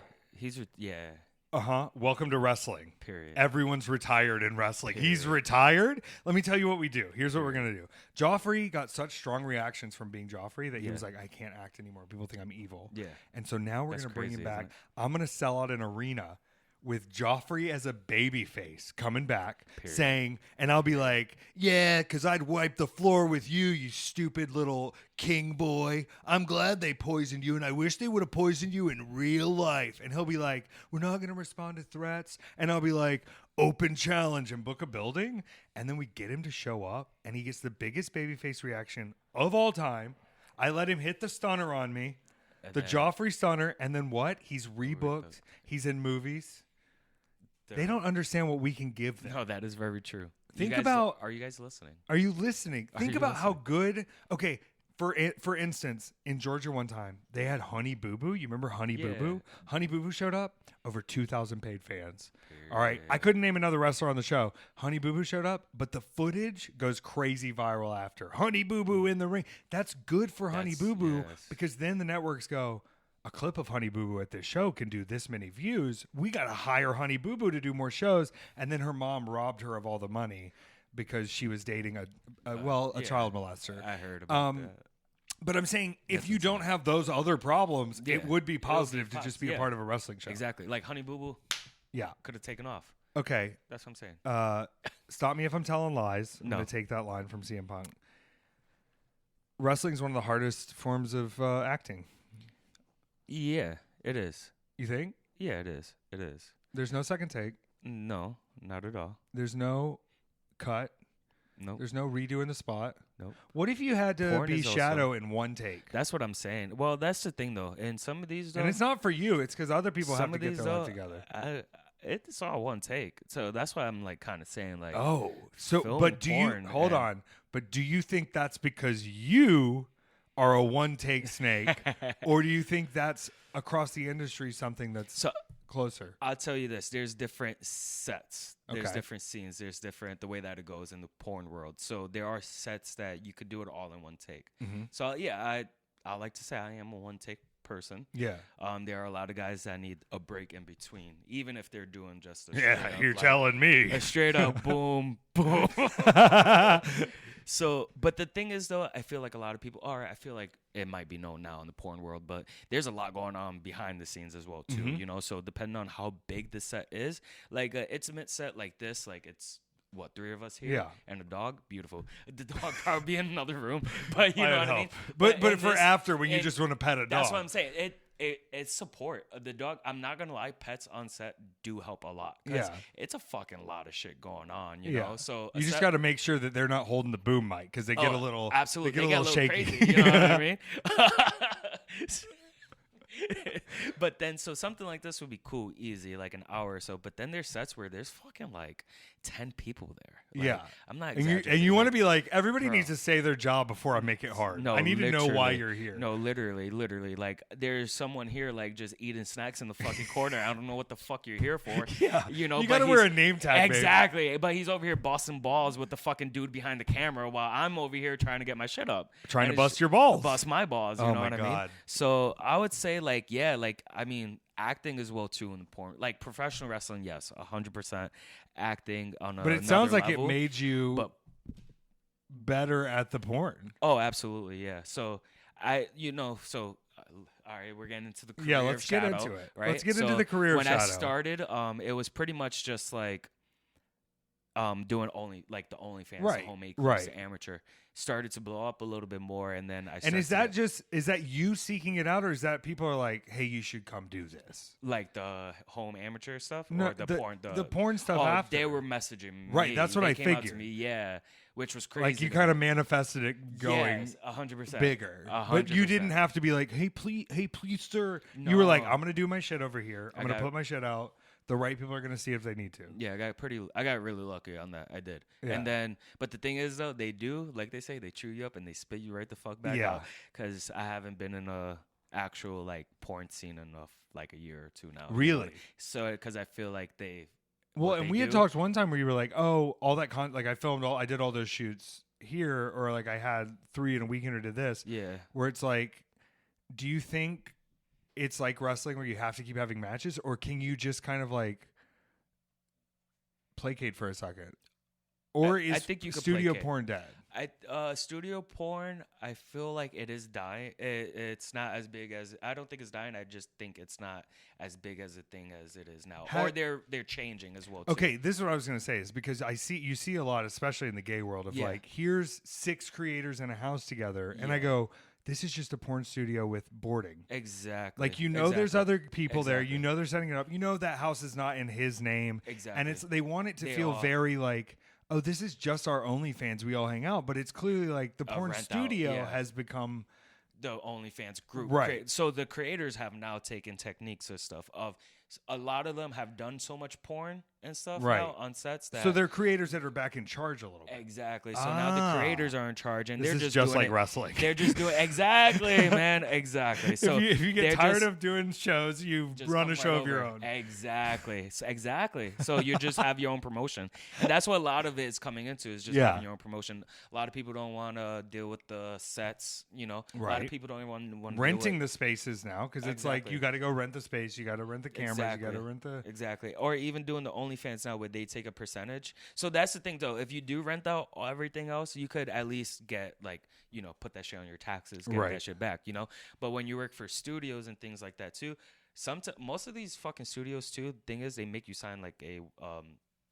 Yeah, Welcome to wrestling. Period. Everyone's retired in wrestling. Period. He's retired. Let me tell you what we do. Here's what we're going to do. Joffrey got such strong reactions from being Joffrey that he was like, I can't act anymore. People think I'm evil. Yeah. And so now we're going to bring him back. I'm going to sell out an arena with Joffrey as a baby face coming back, saying, and I'll be like, yeah, because I'd wipe the floor with you, you stupid little king boy. I'm glad they poisoned you, and I wish they would have poisoned you in real life. And he'll be like, we're not going to respond to threats. And I'll be like, open challenge and book a building. And then we get him to show up, and he gets the biggest babyface reaction of all time. I let him hit the stunner on me, the Joffrey stunner, and then what? He's rebooked. He's in movies. They don't understand what we can give them. No, that is very true. Think about. Are you guys listening? Are you listening? Think about how good. Okay, for instance, in Georgia one time they had Honey Boo Boo. You remember Honey Boo Boo? Honey Boo Boo showed up. Over 2,000 paid fans. All right, I couldn't name another wrestler on the show. Honey Boo Boo showed up, but the footage goes crazy viral after. Honey Boo Boo in the ring. That's good for Honey Boo Boo because then the networks go, a clip of Honey Boo Boo at this show can do this many views. We got to hire Honey Boo Boo to do more shows. And then her mom robbed her of all the money because she was dating a child molester. I heard about that. But I'm saying if you don't have those other problems, it would be positive to just be a part of a wrestling show. Exactly. Like Honey Boo Boo could have taken off. Okay. That's what I'm saying. Stop me if I'm telling lies. I'm going to take that line from CM Punk. Wrestling is one of the hardest forms of acting. Yeah, it is. You think? Yeah, it is. It is. There's no second take. No, not at all. There's no cut. Nope. There's no redoing the spot. Nope. What if you had to be Shadow in one take? That's what I'm saying. Well, that's the thing, though. And some of these, though, and it's not for you. It's because other people have to get their life together. It's all one take. So that's why I'm like kind of saying like, hold on. But do you think that's because you are a one-take snake, or do you think that's across the industry something that's closer? I'll tell you this. There's different sets. There's different scenes. There's different the way that it goes in the porn world. So there are sets that you could do it all in one take. Mm-hmm. So, yeah, I like to say I am a one take person. Yeah. There are a lot of guys that need a break in between, even if they're doing just a you're telling me a straight up boom boom. So, but the thing is, though, I feel like a lot of people are. I feel like it might be known now in the porn world, but there's a lot going on behind the scenes as well, too. Mm-hmm. You know, so depending on how big the set is, like an intimate set like this, like it's what 3 of us here, Yeah. and a dog, beautiful. The dog probably be in another room, but you know what I mean. But in for this, after when you just want to pet a dog, that's what I'm saying. It's support. The dog, I'm not gonna lie, pets on set do help a lot. Yeah, it's a fucking lot of shit going on, you yeah. know. So you just got to make sure that they're not holding the boom mic because they get a little absolutely they get a little shaky. crazy. You know what I mean? But then, so something like this would be cool, easy, like an hour or so. But then there's sets where there's fucking like 10 people there. Like, yeah, I'm not. And you want to be like, everybody needs to say their job before I make it hard. No, I need to know why you're here. No, literally, like there's someone here like just eating snacks in the fucking corner. I don't know what the fuck you're here for. Yeah, you know, you gotta wear a name tag. Exactly, babe. But he's over here busting balls with the fucking dude behind the camera while I'm over here trying to get my shit up, trying to bust your balls, bust my balls. You know what I mean? So I would say like, yeah, like I mean, acting as well too in the porn, like professional wrestling, yes, 100% acting on. But it sounds like level, it made you better at the porn. Oh, absolutely, yeah. So all right, we're getting into the career. Yeah, let's shadow, get into it. Right? Let's get into the career when shadow. I started, it was pretty much just like doing only like the OnlyFans, right, the homemade, right. The amateur. Started to blow up a little bit more, and then is that you seeking it out, or is that people are like, hey, you should come do this? Like the home amateur stuff, no, or the porn? The porn stuff. After they were messaging me. Right, that's what they I came figured. Out to me, yeah, which was crazy. Like you kind of manifested it going 100% bigger, 100%. But you didn't have to be like, hey, please, sir. No. You were like, I'm gonna do my shit over here. I'm gonna put my shit out. The right people are going to see if they need to. Yeah, I got really lucky on that. I did. Yeah. And then, but the thing is, though, they do, like they say, they chew you up and they spit you right the fuck back out. Because I haven't been in a actual, like, porn scene enough, like, a year or two now. Really? So, because I feel like they... Well, and we had talked one time where you were like, oh, all that like, I did all those shoots here, or, like, I had 3 in a weekend or did this. Yeah. Where it's like, do you think... it's like wrestling where you have to keep having matches, or can you just kind of like placate for a second? Or I think you studio porn dead? Studio porn, I feel like it is dying. It's not as big as, I don't think it's dying. I just think it's not as big as a thing as it is now. Or they're changing as well, too. Okay, this is what I was going to say, is because you see a lot, especially in the gay world, of like, here's 6 creators in a house together, and I go, this is just a porn studio with boarding. Exactly. Like, there's other people there. You know they're setting it up. You know that house is not in his name. Exactly. And they want it to feel very like, oh, this is just our OnlyFans. We all hang out. But it's clearly like the porn studio has become... the OnlyFans group. Right. So the creators have now taken techniques and stuff of... a lot of them have done so much porn and stuff now on sets that... so they're creators that are back in charge a little bit. Exactly. So now the creators are in charge, and they're just like doing wrestling. They're just doing... Exactly, man. Exactly. So if you get tired of doing shows, you run a show of your own. Exactly. So you just have your own promotion. And that's what a lot of it is coming into, is just having your own promotion. A lot of people don't want to deal with the sets, you know. Right. A lot of people don't even want to renting the spaces now, because it's like you got to go rent the space, you got to rent the cameras, you got to rent the... Exactly. Or even doing the OnlyFans now where they take a percentage. So that's the thing, though. If you do rent out everything else, you could at least get, like, you know, put that shit on your taxes, get that shit back, you know. But when you work for studios and things like that, too, most of these fucking studios, too, thing is they make you sign, like, a...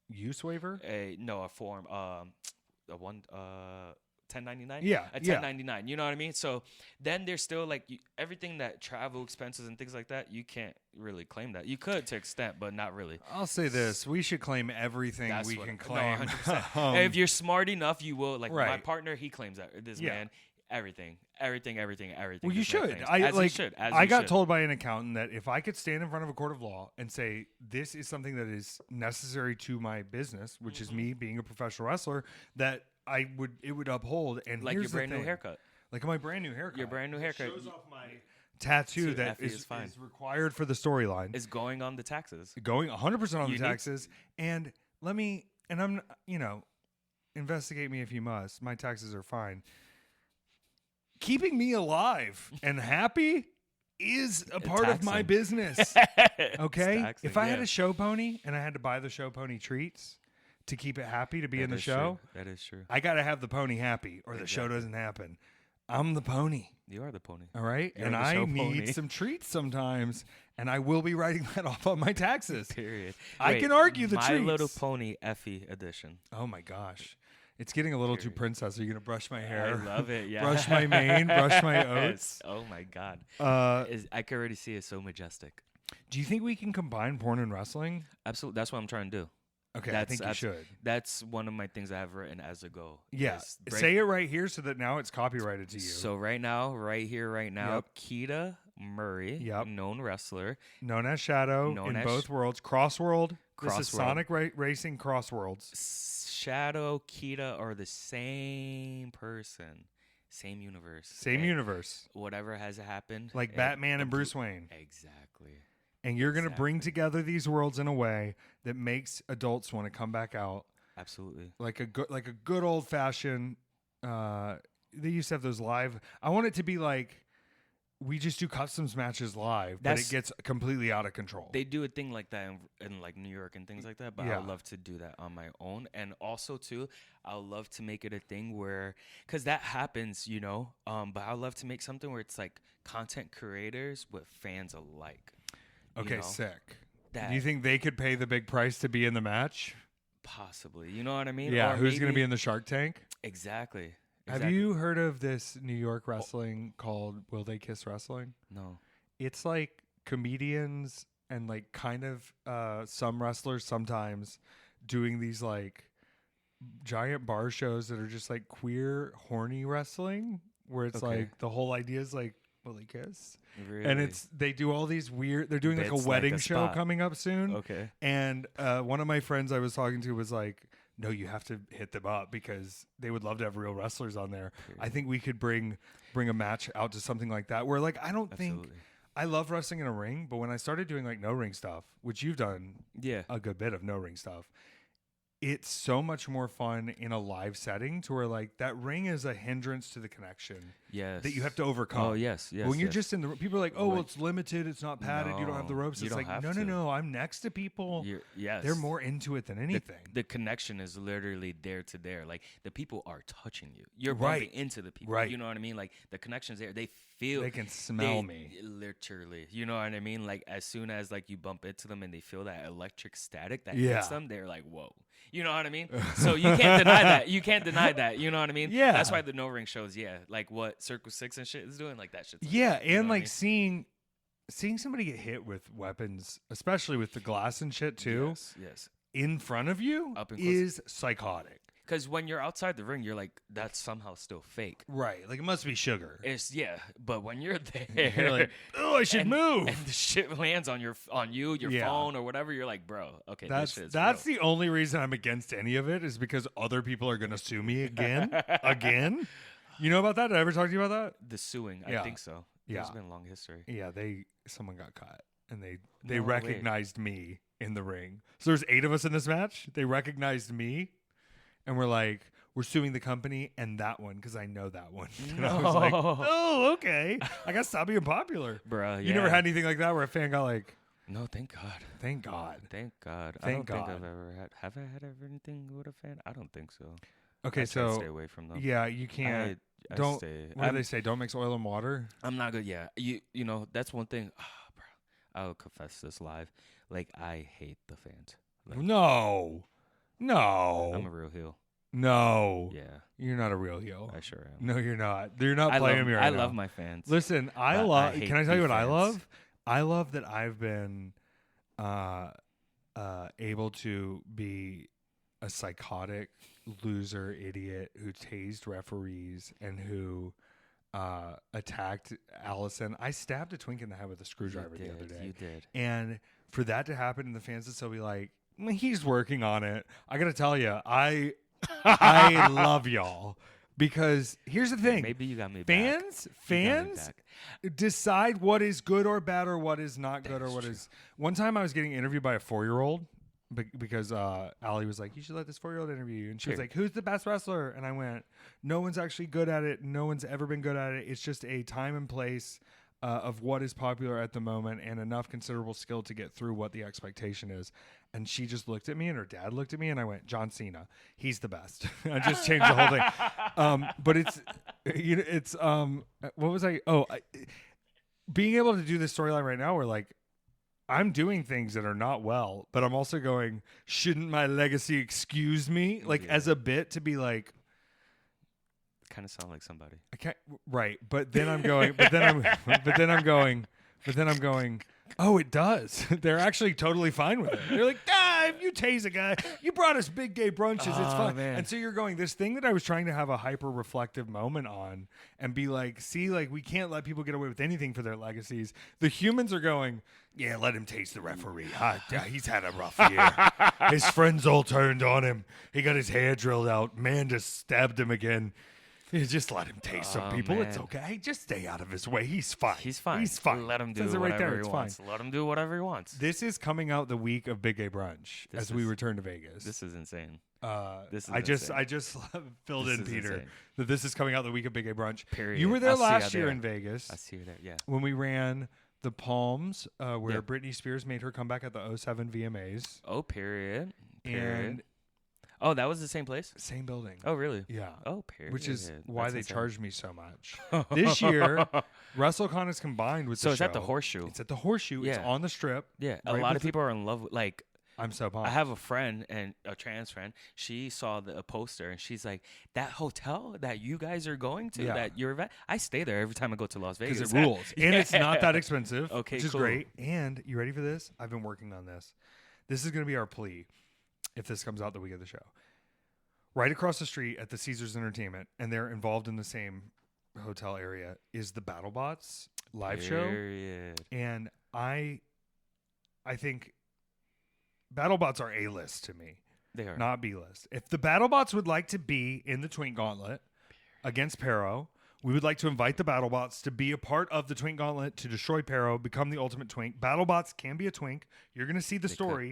use waiver? A form. 1099? Yeah. A 1099. You know what I mean? So then there's still like everything that travel expenses and things like that, you can't really claim that. You could to extent, but not really. I'll say this. We should claim everything we can claim. No, 100%. If you're smart enough, you will. Like my partner, he claims that. This man, everything. Well, you should. I got told by an accountant that if I could stand in front of a court of law and say, this is something that is necessary to my business, which is me being a professional wrestler, that it would uphold. And like here's your brand new haircut. Like my brand new haircut. Your brand new haircut. It shows off my tattoo that is required for the storyline. Is going on the taxes. Going 100% on the taxes. And investigate me if you must. My taxes are fine. keeping me alive and happy is a part of my business. Okay? Taxing, if I had a show pony and I had to buy the show pony treats to keep it happy to be in the show, that is true. I got to have the pony happy or the show doesn't happen. I'm the pony. You are the pony. All right? You're and I need pony. some treats sometimes, and I will be writing that off on my taxes. Period. I can argue the treats. My Little Pony Effy edition. Oh, my gosh. It's getting a little too princess. Are you going to brush my hair? I love it, yeah. Brush my mane, brush my oats. Oh, my God. I can already see it so majestic. Do you think we can combine porn and wrestling? Absolutely. That's what I'm trying to do. Okay, I think you should. That's one of my things I have written as a goal. Yeah. Say it right here so that now it's copyrighted to you. So right now, Keita Murray, known wrestler. Known as Shadow in both worlds. Crossworld. This is Sonic Racing Crossworlds. Shadow, Keita are the same person. Same universe. Same universe. Whatever has happened. Like Batman and Bruce Wayne. Exactly. And you're going to bring together these worlds in a way that makes adults want to come back out. Absolutely. Like a good old fashioned. They used to have those live. I want it to be like we just do customs matches live, but it gets completely out of control. They do a thing like that in like New York and things like that, but I would love to do that on my own. And also too, I would love to make it a thing where, because that happens, but I would love to make something where it's like content creators with fans alike. Okay, sick. Do you think they could pay the big price to be in the match? Possibly. You know what I mean? Yeah, who's going to be in the Shark Tank? Exactly. Have you heard of this New York wrestling called Will They Kiss Wrestling? No. It's like comedians and like kind of some wrestlers sometimes doing these like giant bar shows that are just like queer, horny wrestling, where it's like the whole idea is like, will they kiss? Really? And they do all these weird, they're doing like a wedding show coming up soon. Okay. And one of my friends I was talking to was like, no, you have to hit them up because they would love to have real wrestlers on there. Period. I think we could bring a match out to something like that where like I don't think I love wrestling in a ring, but when I started doing like no ring stuff, which you've done a good bit of no ring stuff, it's so much more fun in a live setting to where like that ring is a hindrance to the connection that you have to overcome. Oh, yes. When you're just in the people are like, oh, well, it's limited. It's not padded. You don't have the ropes. It's like, no. I'm next to people. They're more into it than anything. The connection is literally there to there. Like the people are touching you. You're bumping into the people. Right. You know what I mean? Like the connection's there. They feel. They can smell me. Literally. You know what I mean? Like as soon as like you bump into them and they feel that electric static that hits them, they're like, whoa. You know what I mean? So you can't deny that. You can't deny that. You know what I mean? Yeah. That's why the no ring shows, like what Circle 6 and shit is doing, like that shit's and like seeing somebody get hit with weapons, especially with the glass and shit too. Yes. In front of you is psychotic. Because when you're outside the ring, you're like, that's somehow still fake. Right. Like, it must be sugar. But when you're there, you're like, oh, I should move. And the shit lands on your phone or whatever, you're like, bro, okay, that's real. The only reason I'm against any of it is because other people are going to sue me again. Again? You know about that? Did I ever talk to you about that? The suing, I think so. There's been a long history. Yeah, someone got caught, and they recognized me in the ring. So there's 8 of us in this match. They recognized me. And we're like, we're suing the company and that one because I know that one. And I was like, oh, okay. I got to stop being popular. Bro, You never had anything like that where a fan got like... No, thank God. Thank God. Thank God. I don't think I've ever had... Have I had anything with a fan? I don't think so. Okay, so... stay away from them. Yeah, you can't... Don't... Stay. What do they say? Don't mix oil and water? I'm not good. Yeah. You know, that's one thing. Oh, bro, I'll confess this live. Like, I hate the fans. Like, No. I'm a real heel. No. Yeah. You're not a real heel. I sure am. No, you're not. You're not playing me right now. I love my fans. Listen, can I tell you what I love? I love that I've been able to be a psychotic loser idiot who tased referees and who attacked Allison. I stabbed a twink in the head with a screwdriver the other day. You did. And for that to happen and the fans to still be like, he's working on it. I got to tell you, I love y'all because here's the thing. Maybe you got me Fans decide what is good or bad or what is not good or what is. One time I was getting interviewed by a 4-year-old because Allie was like, you should let this 4-year-old interview you. And she was Sure. like, who's the best wrestler? And I went, no one's actually good at it. No one's ever been good at it. It's just a time and place of what is popular at the moment and enough considerable skill to get through what the expectation is. And she just looked at me and her dad looked at me and I went, John Cena, he's the best. I just changed the whole thing. But it's what was I? Being able to do this storyline right now where like, I'm doing things that are not well, but I'm also going, shouldn't my legacy excuse me? Like as a bit to be like, Kind of sound like somebody. I can't, right. But then I'm going, but then I'm going, oh, it does. They're actually totally fine with it. They're like, if you tase a guy, you brought us big gay brunches. It's fine. Man. And so you're going, this thing that I was trying to have a hyper reflective moment on and be like, see, like we can't let people get away with anything for their legacies. The humans are going, yeah, let him taste the referee. He's had a rough year. His friends all turned on him. He got his hair drilled out. Man just stabbed him again. You just let him taste some people. Man. It's okay. Just stay out of his way. He's fine. He's fine. He's fine. Let him do Says it whatever right there. he It's wants. fine. Let him do whatever he wants. This is coming out the week of Big Gay Brunch This as we is- return to Vegas. This is insane. This is I just insane. filled This in is Peter insane. that this is coming out the week of Big Gay Brunch. Period. You were there I'll see last ya year there. in Vegas I see you there. Yeah. when we ran the Palms, where Yep. Britney Spears made her comeback at the '07 VMAs. Oh, period. And Oh, that was the same place? same building. Oh, really? Yeah. Oh, period. Which is why That's they insane. charged me so much. This year, WrestleCon is combined with So the it's show. at the Horseshoe. It's at the Horseshoe. It's Yeah. on the Strip. Yeah, a right lot with of people are in love with, like, I'm so pumped. I have a friend and a trans friend. She saw the poster and she's like, that hotel that you guys are going to, Yeah. that you're at, I stay there every time I go to Las Vegas. because it rules. And it's not that expensive, Okay, which is cool. great. And you ready for this? I've been working on this. This is going to be our plea if this comes out the week of the show. Right across the street at the Caesars Entertainment, and they're involved in the same hotel area, is the BattleBots live show. Period. And I think BattleBots are A-list to me, They are. not B-list. If the BattleBots would like to be in the Twink Gauntlet against Pero, we would like to invite the BattleBots to be a part of the Twink Gauntlet to destroy Pero, become the ultimate Twink. BattleBots can be a Twink. You're going to see the They story.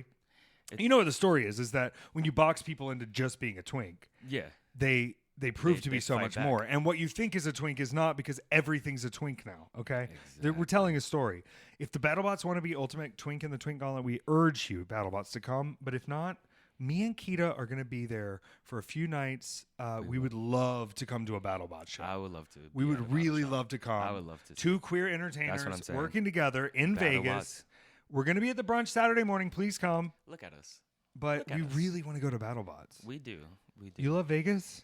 It- You know what the story is that when you box people into just being a Twink, Yeah. they prove to be they so fight much back. more. And what you think is a Twink is not, because everything's a Twink now, okay? We're telling a story. If the BattleBots want to be ultimate Twink in the Twink Gauntlet, we urge you, BattleBots, to come. But if not, me and Keita are going to be there for a few nights. We would love to come to a BattleBot show. I would love to. We be would at a really battle shop. love to come. I would love to. Two queer entertainers I'm saying. working together in BattleBots. Vegas. We're going to be at the brunch Saturday morning. Please come. Look at us. But Look at we us. really want to go to BattleBots. We do. We do. You love Vegas?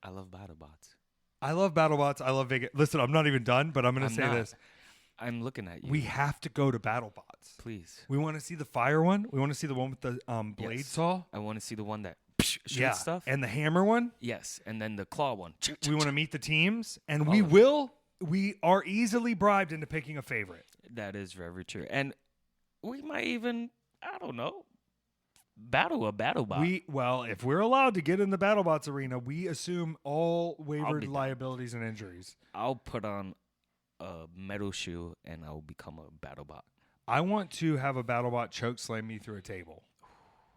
I love BattleBots. I love BattleBots. I love Vegas. Listen, I'm not even done, but I'm going to say not. this. I'm looking at you. We have to go to BattleBots. Please. We want to see the fire one. We want to see the one with the blade Yes. saw. I want to see the one that shoots Yeah. stuff. And the hammer one. Yes. And then the claw one. We want to meet the teams. And All we of it. will. We are easily bribed into picking a favorite. That is very true. And we might even, I don't know, battle a BattleBot. Well, if we're allowed to get in the BattleBots arena, we assume all I'll wavered be down. liabilities and injuries. I'll put on a metal shoe and I'll become a BattleBot. I want to have a BattleBot choke slam me through a table.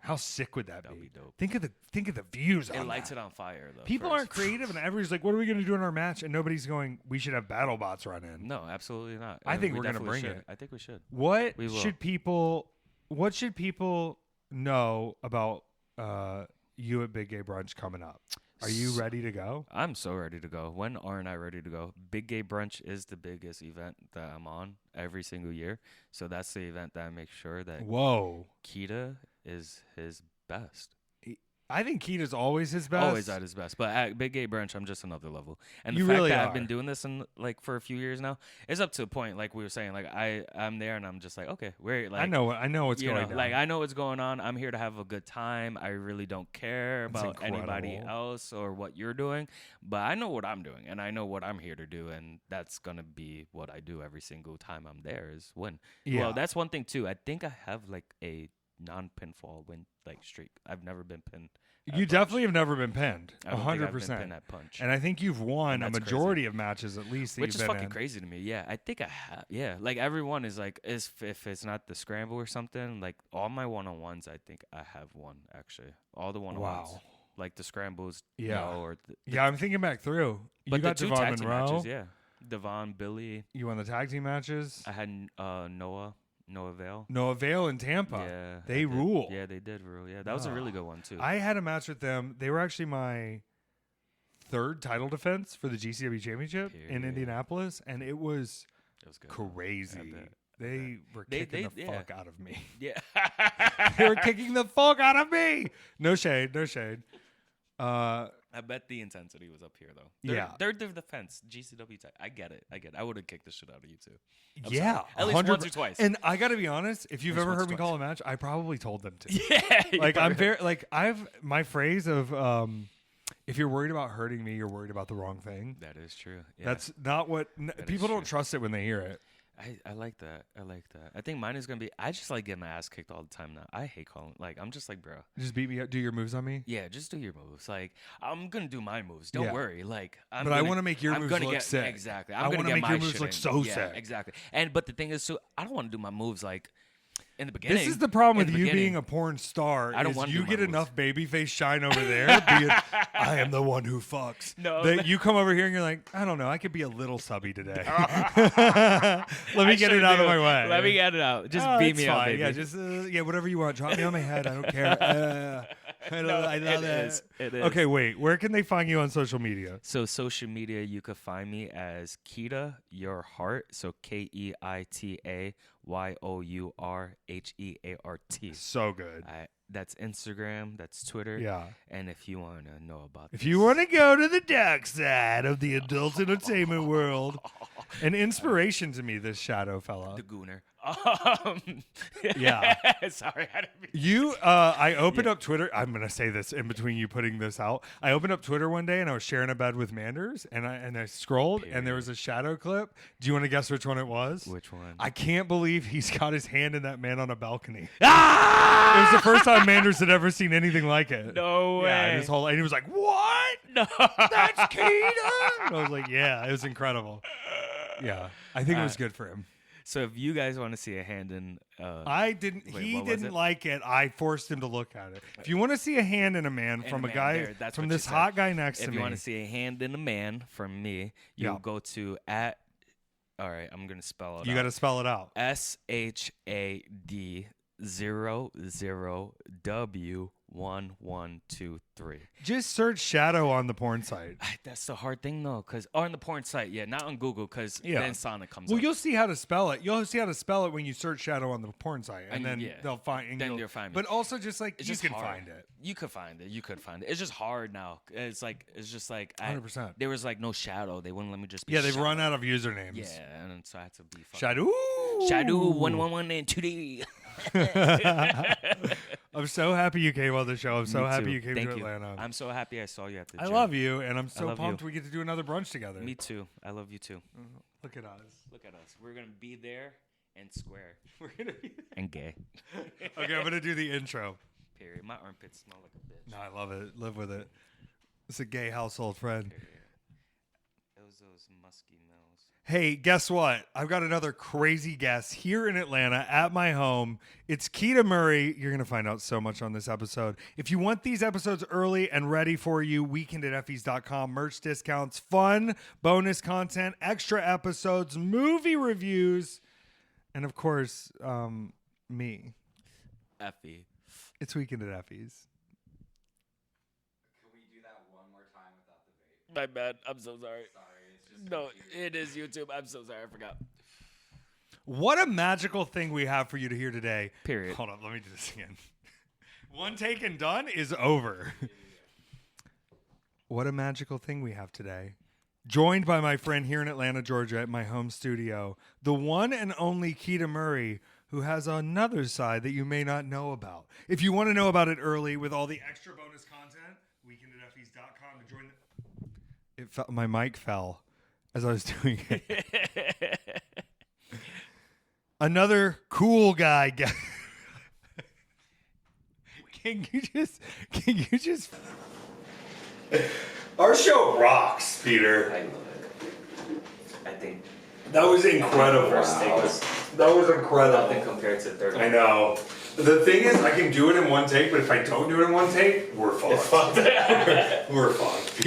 How sick would that That'd be? be dope. Think of the views It on lights that. it on fire, though. People first. aren't creative, and everybody's like, "What are we going to do in our match?" And nobody's going, "We should have BattleBots run in." No, absolutely not. I think We we're gonna definitely bring should. it. I think we should. What We will. should people? What should people know about you at Big Gay Brunch coming up? Are you ready to go? I'm so ready to go. When aren't I ready to go? Big Gay Brunch is the biggest event that I'm on every single year. So that's the event that I make sure that Whoa! Keita is his best. I think Keita's always his best. Always at his best. But at Big Gay Brunch, I'm just another level. And the You fact really that are. I've been doing this for a few years now, it's up to a point, like we were saying, like I'm there and I'm just like, okay, we're like, I know what's you going know, on. like I know what's going on. I'm here to have a good time. I really don't care That's about anybody incredible. else or what you're doing, but I know what I'm doing and I know what I'm here to do, and that's gonna be what I do every single time I'm there is win. Yeah. Well, that's one thing too. I think I have like a non-pinfall win like streak. I've never been pinned You definitely have never been pinned. I don't think I've been pinned at punch. And I think you've won a majority of matches at least. Which is fucking crazy to me. Yeah, I think I have. Yeah, like everyone is like, if it's not the scramble or something, like all my one-on-ones, I think I have won actually. All the one-on-ones. Wow. Like the scrambles. Yeah. No, or I'm thinking back through. But you got the two Devon tag team Monroe. matches, yeah. Devon, Billy. You won the tag team matches. I had Noah Vale. Noah Vale in Tampa. Yeah. They rule. Yeah, they did rule. Yeah, that was a really good one, too. I had a match with them. They were actually my third title defense for the GCW Championship in Indianapolis, and it was good. Crazy. They were kicking the fuck out of me. Yeah. They were kicking the fuck out of me. No shade. I bet the intensity was up here, though. Third defense, GCW tag. I get it. I would have kicked the shit out of you, too. I'm sorry. At least once or twice. And I got to be honest, if you've ever heard me call a match, I probably told them to. Yeah. Like, I'm very, like, my phrase of, if you're worried about hurting me, you're worried about the wrong thing. That is true. Yeah. That's not what, people don't trust it when they hear it. I like that. I think mine is going to be, I just like getting my ass kicked all the time now. I hate calling. Like, I'm just like, bro. Just beat me up. Do your moves on me? Yeah, just do your moves. Like, I'm going to do my moves. Don't worry. Like, I want to make your moves look sick. Exactly. I want to make your moves look so sick. Exactly. But the thing is, so I don't want to do my moves like in the beginning. This is the problem with you being a porn star. I don't want you get enough babyface shine over there. Being, I am the one who fucks. No, that you come over here and you're like, I don't know. I could be a little subby today. Let me get it out of my way. Let me get it out. Just beat me up, baby. Yeah, just whatever you want. Drop me on my head. I don't care. I love that. It is. Okay, wait. Where can they find you on social media? So social media, you could find me as Keita Your Heart. So KEITA YOURHEART. So good. That's Instagram. That's Twitter. Yeah. And if you want to know about if you want to go to the dark side of the adult entertainment world, an inspiration to me, this shadow fella. The Gooner. Yeah. Sorry. I opened up Twitter. I'm going to say this in between you putting this out. I opened up Twitter one day and I was sharing a bed with Manders and I scrolled and there was a shadow clip. Do you want to guess which one it was? Which one? I can't believe he's got his hand in that man on a balcony. Ah! It was the first time Manders had ever seen anything like it. No way. Yeah, and he was like, what? No. That's Keita? And I was like, yeah, it was incredible. Yeah, I think it was good for him. So if you guys want to see a hand in, I didn't. He didn't like it. I forced him to look at it. If you want to see a hand in a man from a guy from this hot guy next to me, if you want to see a hand in a man from me, you go to @ All right, I'm gonna spell it. You got to spell it out. SHAD00W1123. Just search shadow on the porn site. That's the hard thing though, on the porn site, not on Google, because then Sonic comes up. Well, you'll see how to spell it. You'll see how to spell it when you search shadow on the porn site, and then they'll find. Then you'll find me. But also, just like it's you just can hard. find it. You could find it. It's just hard now. It's just like 100%. There was like no shadow. They wouldn't let me just be. Yeah, they've run out of usernames. Yeah, and so I had to be Shadow 111 and 2D. I'm so happy you came on the show. I'm so happy you came Thank to you. Atlanta. I'm so happy I saw you at the I gym. love you, and I'm so pumped we get to do another brunch together. Me too. I love you too. Look at us. We're gonna be there and square. We're gonna be there. And gay. Okay, I'm gonna do the intro. Period. My armpits smell like a bitch. No, I love it. Live with it. It's a gay household friend. Period. It was those musky mills. Hey, guess what? I've got another crazy guest here in Atlanta at my home. It's Keita Murray. You're going to find out so much on this episode. If you want these episodes early and ready for you, weekend@effys.com, merch discounts, fun, bonus content, extra episodes, movie reviews, and of course, me. Effy. It's Weekend at Effys. Can we do that one more time without the vape? My bad. I'm so sorry. No, YouTube. it is YouTube. I'm so sorry. I forgot. What a magical thing we have for you to hear today. Period. Hold on. Let me do this again. One take and done is over. What a magical thing we have today. Joined by my friend here in Atlanta, Georgia, at my home studio, the one and only Keita Murray, who has another side that you may not know about. If you want to know about it early with all the extra bonus content, weekend@effys.com to join my mic fell as I was doing it. Another cool guy. Can you just? Our show rocks, Peter. I love it. I think That was incredible. first take was That was incredible. nothing compared to the third one. I know. The thing is, I can do it in one take, but if I don't do it in one take, we're fucked. We're fucked.